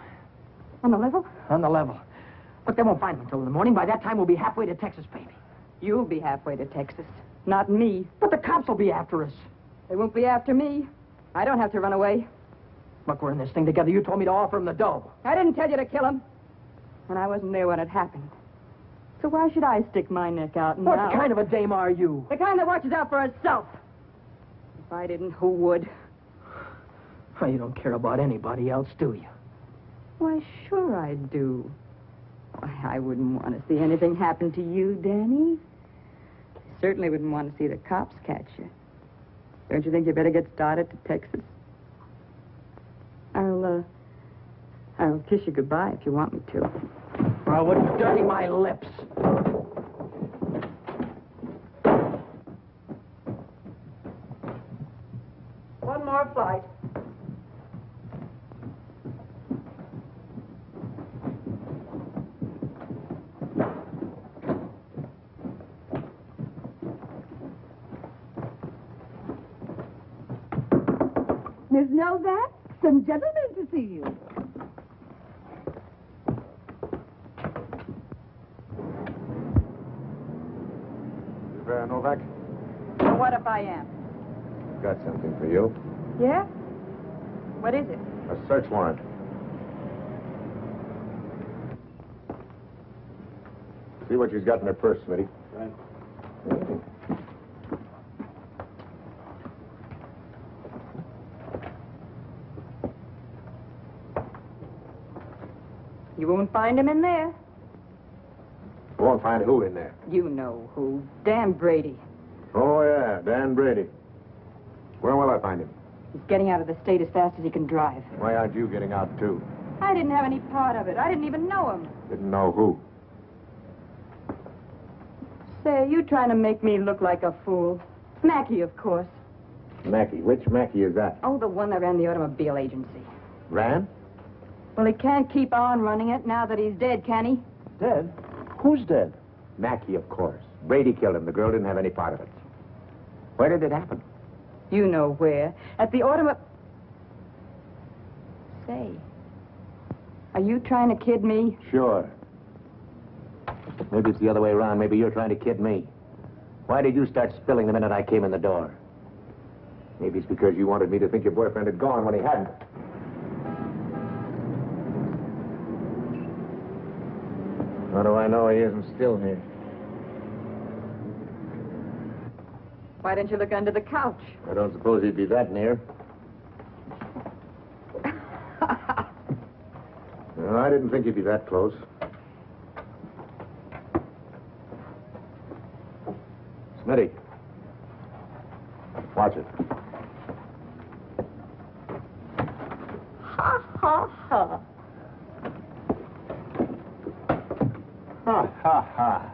On the level? On the level. Look, they won't find him until in the morning. By that time, we'll be halfway to Texas, baby. You'll be halfway to Texas. Not me. But the cops will be after us. They won't be after me. I don't have to run away. Look, we're in this thing together. You told me to offer him the dough. I didn't tell you to kill him. And I wasn't there when it happened. So why should I stick my neck out now? What kind of a dame are you? The kind that watches out for herself. If I didn't, who would? Oh, you don't care about anybody else, do you? Why, sure I do. Why, I wouldn't want to see anything happen to you, Danny. I certainly wouldn't want to see the cops catch you. Don't you think you better get started to Texas? I'll kiss you goodbye if you want me to. Oh, what's dirty my lips? One more flight. Miss Novak, some gentlemen to see you. Novak, Well, what if I am? got something for you. Yeah? What is it? A search warrant. See what she's got in her purse, Smitty. Right. You won't find him in there. Won't find who in there. You know who. Dan Brady. Oh, yeah, Dan Brady. Where will I find him? He's getting out of the state as fast as he can drive. Why aren't you getting out, too? I didn't have any part of it. I didn't even know him. Didn't know who. Say, you trying to make me look like a fool. Mackey, of course. Mackey. Which Mackey is that? Oh, the one that ran the automobile agency. Ran? Well, he can't keep on running it now that he's dead, can he? Dead? Who's dead? Mackey, of course. Brady killed him. The girl didn't have any part of it. Where did it happen? You know where. At the automobile... Say, are you trying to kid me? Sure. Maybe it's the other way around. Maybe you're trying to kid me. Why did you start spilling the minute I came in the door? Maybe it's because you wanted me to think your boyfriend had gone when he hadn't. How do I know he isn't still here? Why didn't you look under the couch? I don't suppose he'd be that near. No, I didn't think he'd be that close. Smitty. Watch it. Ha, ha, ha. Ha, ha, ha.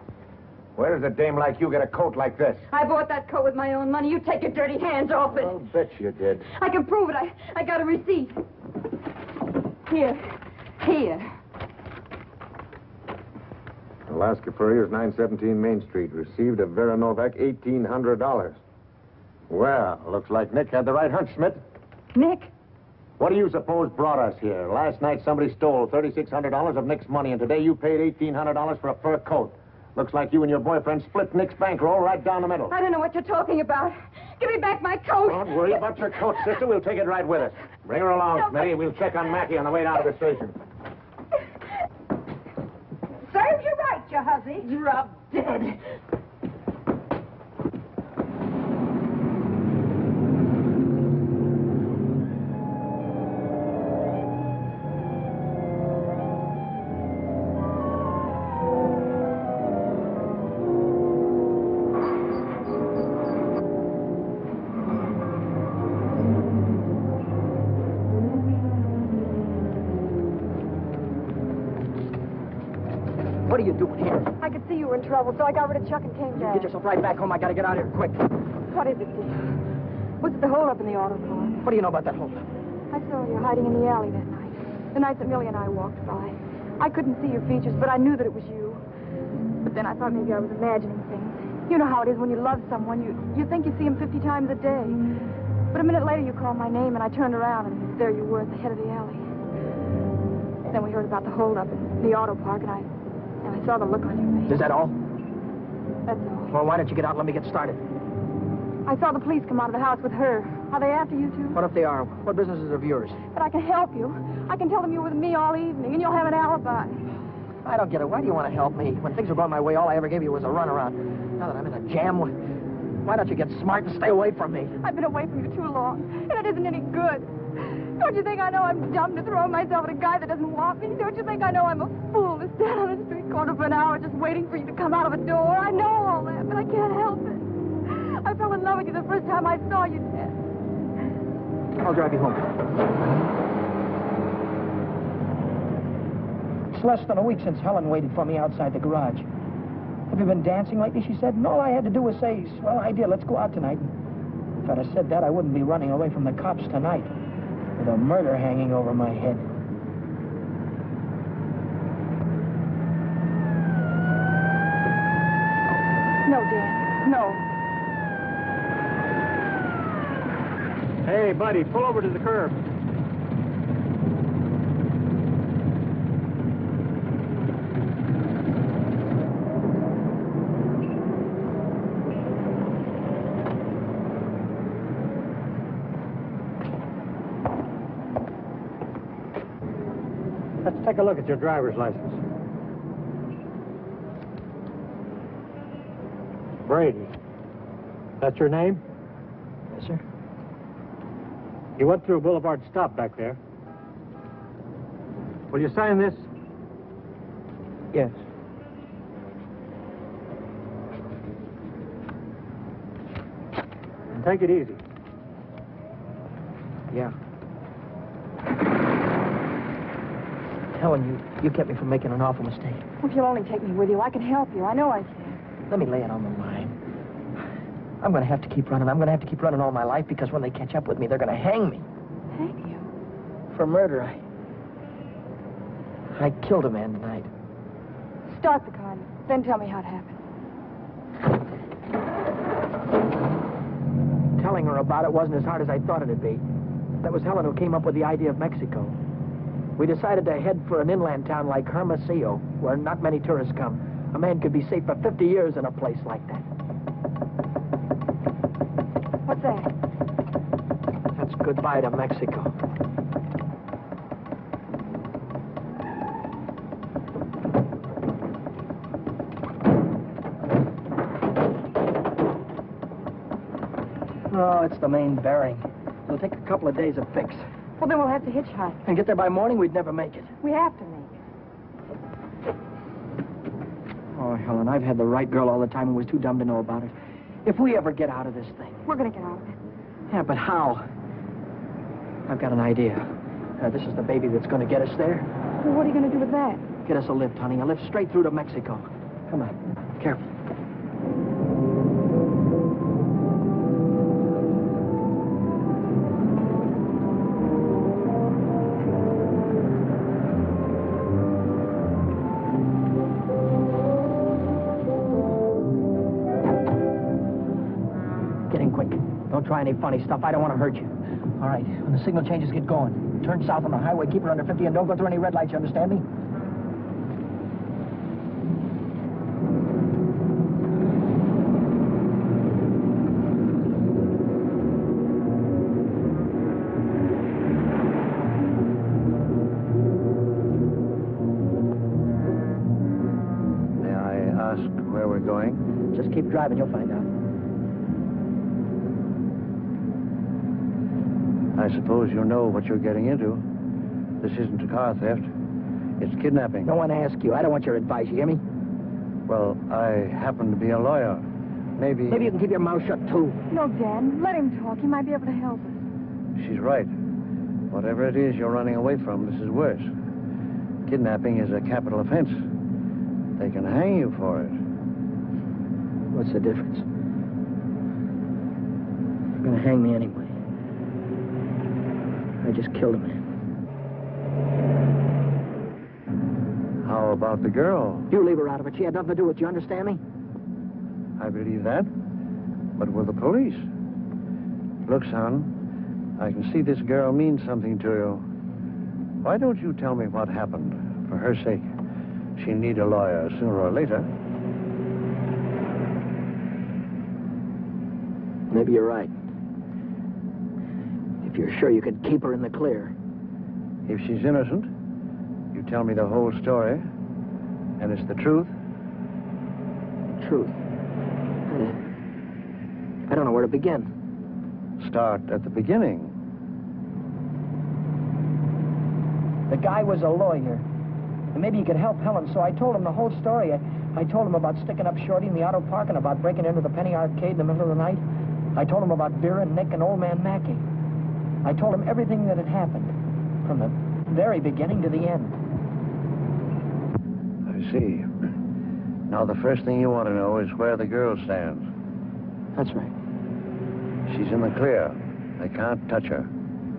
Where does a dame like you get a coat like this? I bought that coat with my own money. You take your dirty hands off it. I'll bet you did. I can prove it. I got a receipt. Here. Here. Alaska Furrier's 917 Main Street. Received of Vera Novak $1,800. Well, looks like Nick had the right hunch, Schmidt. Nick? What do you suppose brought us here? Last night somebody stole $3,600 of Nick's money, and today you paid $1,800 for a fur coat. Looks like you and your boyfriend split Nick's bankroll right down the middle. I don't know what you're talking about. Give me back my coat. Don't worry about your coat, sister. We'll take it right with us. Bring her along, Smitty, and we'll check on Mackey on the way down to the station. Serves you right, you hussy. Drop dead. What are you doing here? I could see you were in trouble, so I got rid of Chuck and came You down. get yourself right back home. I gotta get out of here quick. What is it, dear? Was it the holdup in the auto park? What do you know about that holdup? I saw you hiding in the alley that night. The night that Millie and I walked by. I couldn't see your features, but I knew that it was you. But then I thought maybe I was imagining things. You know how it is when you love someone. You think you see him 50 times a day. But a minute later you called my name, and I turned around, and there you were at the head of the alley. Then we heard about the holdup in the auto park, and I saw the look on your face. Is that all? That's all. Well, why don't you get out and let me get started? I saw the police come out of the house with her. Are they after you, too? What if they are? What business is of yours? But I can help you. I can tell them you were with me all evening, and you'll have an alibi. I don't get it. Why do you want to help me? When things were going my way, all I ever gave you was a runaround. Now that I'm in a jam, why don't you get smart and stay away from me? I've been away from you too long, and it isn't any good. Don't you think I know I'm dumb to throw myself at a guy that doesn't want me? Don't you think I know I'm a fool to stand on a street corner for an hour just waiting for you to come out of a door? I know all that, but I can't help it. I fell in love with you the first time I saw you, Ted. I'll drive you home. It's less than a week since Helen waited for me outside the garage. Have you been dancing lately? She said, and all I had to do was say, well, I did. Let's go out tonight. If I'd have said that, I wouldn't be running away from the cops tonight with a murder hanging over my head. No, Dan. No. Hey, buddy, pull over to the curb. Let's take a look at your driver's license. Brady. That's your name? Yes, sir. You went through Boulevard Stop back there. Will you sign this? Yes. And take it easy. Yeah. Helen, you kept me from making an awful mistake. If you'll only take me with you, I can help you. I know I can. Let me lay it on the line. I'm going to have to keep running. I'm going to have to keep running all my life because when they catch up with me, they're going to hang me. Hang you? For murder. I killed a man tonight. Start the car, then tell me how it happened. Telling her about it wasn't as hard as I thought it'd be. That was Helen who came up with the idea of Mexico. We decided to head for an inland town like Hermosillo, where not many tourists come. A man could be safe for 50 years in a place like that. What's that? That's goodbye to Mexico. Oh, it's the main bearing. It'll take a couple of days to fix. Well, then we'll have to hitchhike. And get there by morning, we'd never make it. We have to make it. Oh, Helen, I've had the right girl all the time and was too dumb to know about it. If we ever get out of this thing... We're going to get out of it. Yeah, but how? I've got an idea. This is the baby that's going to get us there. Well, what are you going to do with that? Get us a lift, honey. A lift straight through to Mexico. Come on. Careful. Don't try any funny stuff. I don't want to hurt you. All right, when the signal changes, get going. Turn south on the highway, keep her under 50, and don't go through any red lights, you understand me? May I ask where we're going? Just keep driving, you'll find out. I suppose you know what you're getting into. This isn't a car theft. It's kidnapping. No one asked you. I don't want your advice, you hear me? Well, I happen to be a lawyer. Maybe you can keep your mouth shut, too. No, Dan. Let him talk. He might be able to help us. she's right. Whatever it is you're running away from, this is worse. Kidnapping is a capital offense. They can hang you for it. What's the difference? They're going to hang me anyway. I just killed a man. How about the girl? You leave her out of it. She had nothing to do with it. You understand me? I believe that. But with the police? Look, son, I can see this girl means something to you. Why don't you tell me what happened? For her sake. She'll need a lawyer sooner or later. Maybe you're right. you're sure you could keep her in the clear. If she's innocent, you tell me the whole story, and it's the truth. Truth. I don't know where to begin. Start at the beginning. The guy was a lawyer. And maybe he could help Helen, so I told him the whole story. I told him about sticking up Shorty in the auto park and about breaking into the Penny Arcade in the middle of the night. I told him about Vera, Nick, and old man Mackey. I told him everything that had happened, from the very beginning to the end. I see. Now, the first thing you want to know is where the girl stands. That's right. She's in the clear. They can't touch her.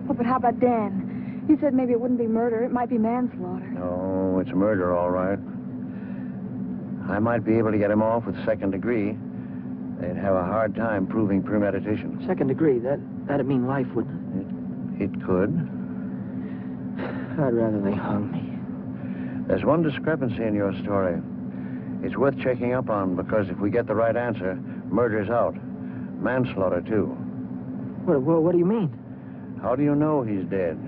Oh, but how about Dan? He said maybe it wouldn't be murder. It might be manslaughter. No, it's murder, all right. I might be able to get him off with second degree. They'd have a hard time proving premeditation. Second degree, that'd mean life, wouldn't It could. it? I'd rather they hung me. There's one discrepancy in your story. It's worth checking up on, because if we get the right answer, murder's out. Manslaughter, too. What do you mean? How do you know he's dead?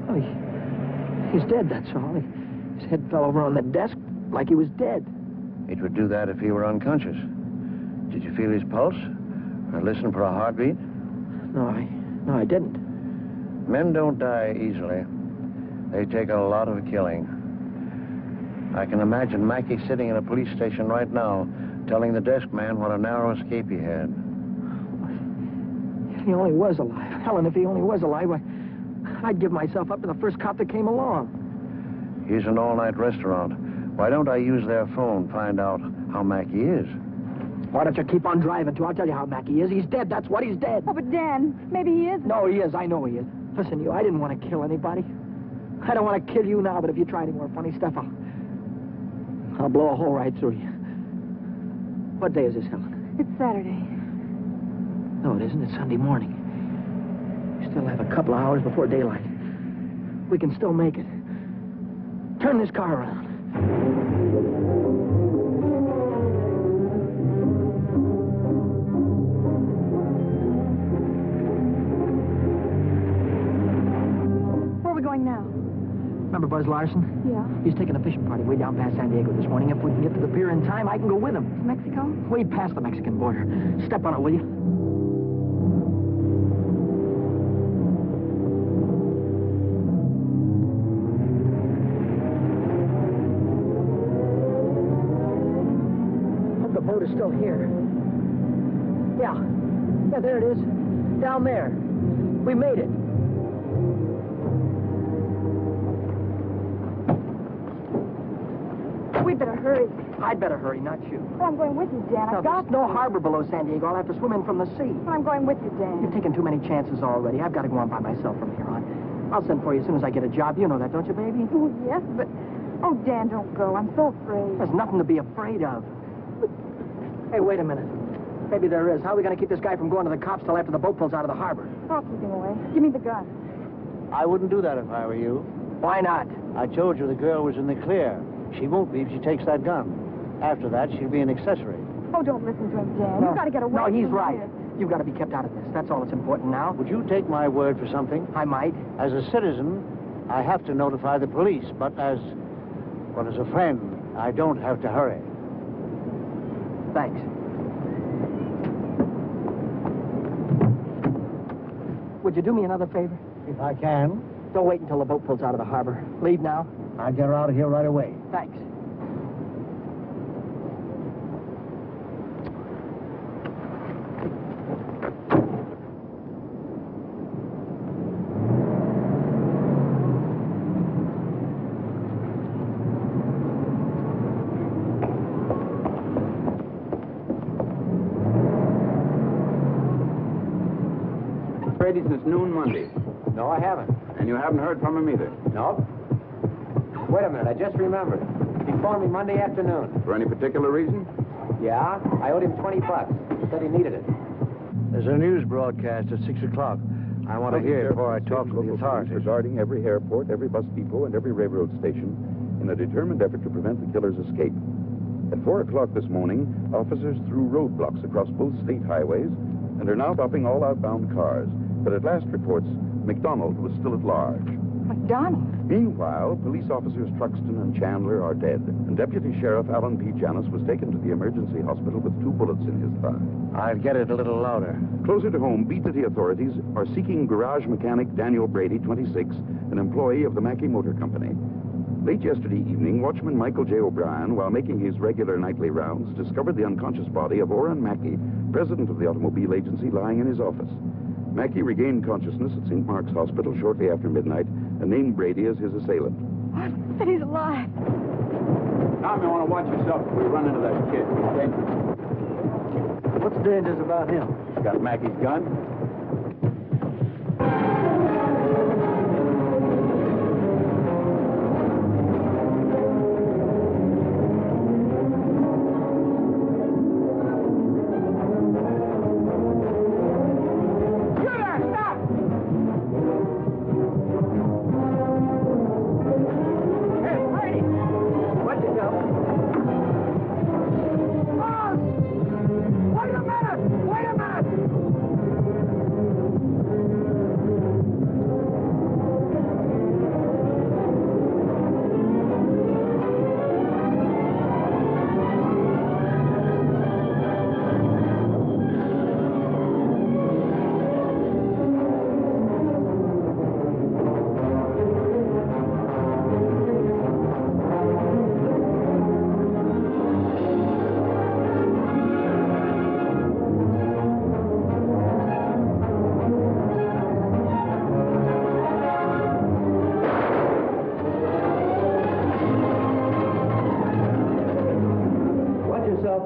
Oh, he's dead, that's all. His head fell over on the desk like he was dead. It would do that if he were unconscious. Did you feel his pulse? Or listen for a heartbeat? No, I didn't. Men don't die easily. They take a lot of killing. I can imagine Mackey sitting in a police station right now, telling the desk man what a narrow escape he had. If he only was alive. Helen, if he only was alive, I'd give myself up to the first cop that came along. Here's an all-night restaurant. Why don't I use their phone, find out how Mackey is? Why don't you keep on driving, too? I'll tell you how Mackey is. He's dead, that's what, he's dead. Oh, but Dan, maybe he is. No, he is. I know he is. Listen, I didn't want to kill anybody. I don't want to kill you now, but if you try any more funny stuff, I'll blow a hole right through you. What day is this, Helen? It's Saturday. No, it isn't. It's Sunday morning. We still have a couple of hours before daylight. We can still make it. Turn this car around. Where are we going now? Remember Buzz Larson? Yeah. He's taking a fishing party way down past San Diego this morning. If we can get to the pier in time, I can go with him. To Mexico? Way past the Mexican border. Step on it, will you? The boat is still here. Yeah, there it is. Down there. We made it. We'd better hurry. I'd better hurry, not you. Well, I'm going with you, Dan. I've got There's no harbor below San Diego. I'll have to swim in from the sea. Well, I'm going with you, Dan. You've taken too many chances already. I've got to go on by myself from here on. I'll send for you as soon as I get a job. You know that, don't you, baby? Oh, yes, but... Oh, Dan, don't go. I'm so afraid. There's nothing to be afraid of. Hey, wait a minute. Maybe there is. How are we going to keep this guy from going to the cops till after the boat pulls out of the harbor? I'll keep him away. Give me the gun. I wouldn't do that if I were you. Why not? I told you the girl was in the clear. She won't be if she takes that gun. After that, she'll be an accessory. Oh, don't listen to him, Dan. You've got to get away No, he's from right. here. You've got to be kept out of this. That's all that's important now. Would you take my word for something? I might. As a citizen, I have to notify the police, but as a friend, I don't have to hurry. Thanks. Would you do me another favor? If I can, Don't wait until the boat pulls out of the harbor. Leave now. I'll get her out of here right away. Thanks. Brady since noon Monday. No, I haven't. And you haven't heard from him either. No? Wait a minute, I just remembered. He phoned me Monday afternoon. For any particular reason? Yeah, I owed him $20. He said he needed it. There's a news broadcast at 6 o'clock. I want to hear it before I talk to the authorities. Regarding every airport, every bus depot, and every railroad station in a determined effort to prevent the killer's escape. At 4 o'clock this morning, officers threw roadblocks across both state highways and are now stopping all outbound cars. But at last reports, McDonald was still at large. McDonald? Meanwhile, police officers Truxton and Chandler are dead, and Deputy Sheriff Alan P. Janis was taken to the emergency hospital with 2 bullets in his thigh. I'll get it a little louder. Closer to home, Beat City authorities are seeking garage mechanic Daniel Brady, 26, an employee of the Mackey Motor Company. Late yesterday evening, watchman Michael J. O'Brien, while making his regular nightly rounds, discovered the unconscious body of Oren Mackey, president of the automobile agency, lying in his office. Mackey regained consciousness at St. Mark's Hospital shortly after midnight and named Brady as his assailant. What? But he's alive. Tom, you want to watch yourself if we run into that kid. He's dangerous. What's dangerous about him? He's got Mackey's gun.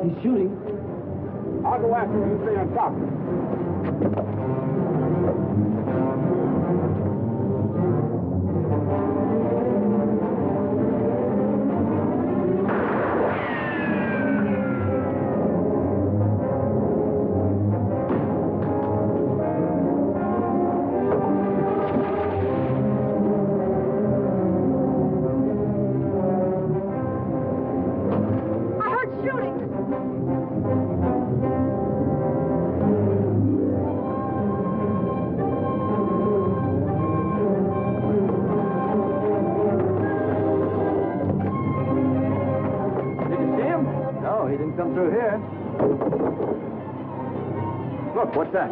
He's shooting. I'll go after him. You stay on top. Come through here. Look, what's that?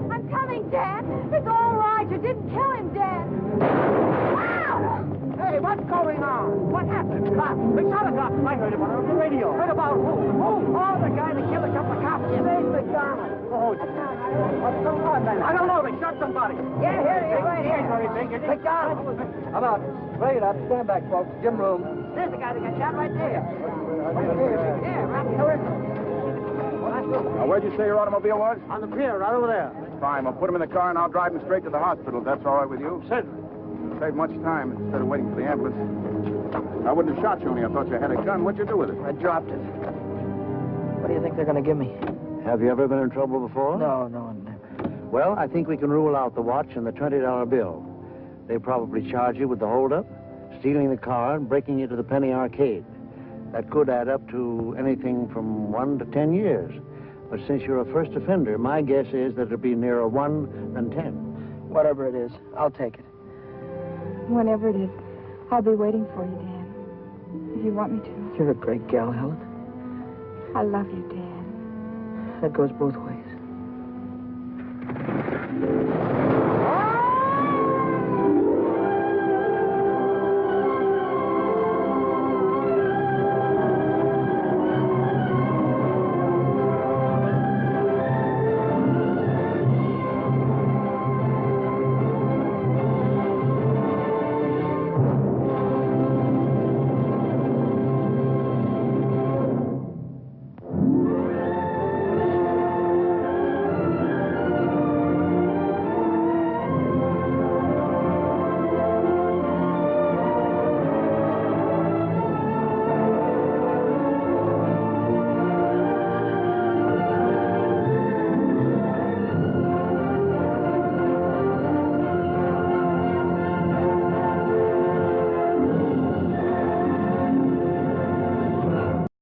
I'm coming, Dad. It's all right. You didn't kill him, Dad. Wow! Hey, what's going on? What happened? Cops. They shot a cop. I heard about it on the radio. Heard about who? Who? Oh, the guy that killed a couple of cops. His name's McDonald. Oh, what's going on, then? I don't know. They shot somebody. Yeah, here he is, right here. McDonald. How about straight up? Stand back, folks. Gym room. There's the guy that got shot right there. Yeah, right here. Now, where'd you say your automobile was? On the pier, right over there. Fine. We'll put him in the car and I'll drive him straight to the hospital, if that's all right with you. Certainly. Save much time instead of waiting for the ambulance. I wouldn't have shot you only I thought you had a gun. What'd you do with it? I dropped it. What do you think they're going to give me? Have you ever been in trouble before? No, never. Well, I think we can rule out the watch and the $20 bill. They probably charge you with the holdup, stealing the car, and breaking you to the Penny Arcade. That could add up to anything from 1 to 10 years. But since you're a first offender, my guess is that it'll be nearer 1 than 10. Whatever it is, I'll take it. Whenever it is, I'll be waiting for you, Dan. If you want me to. You're a great gal, Helen. I love you, Dan. That goes both ways.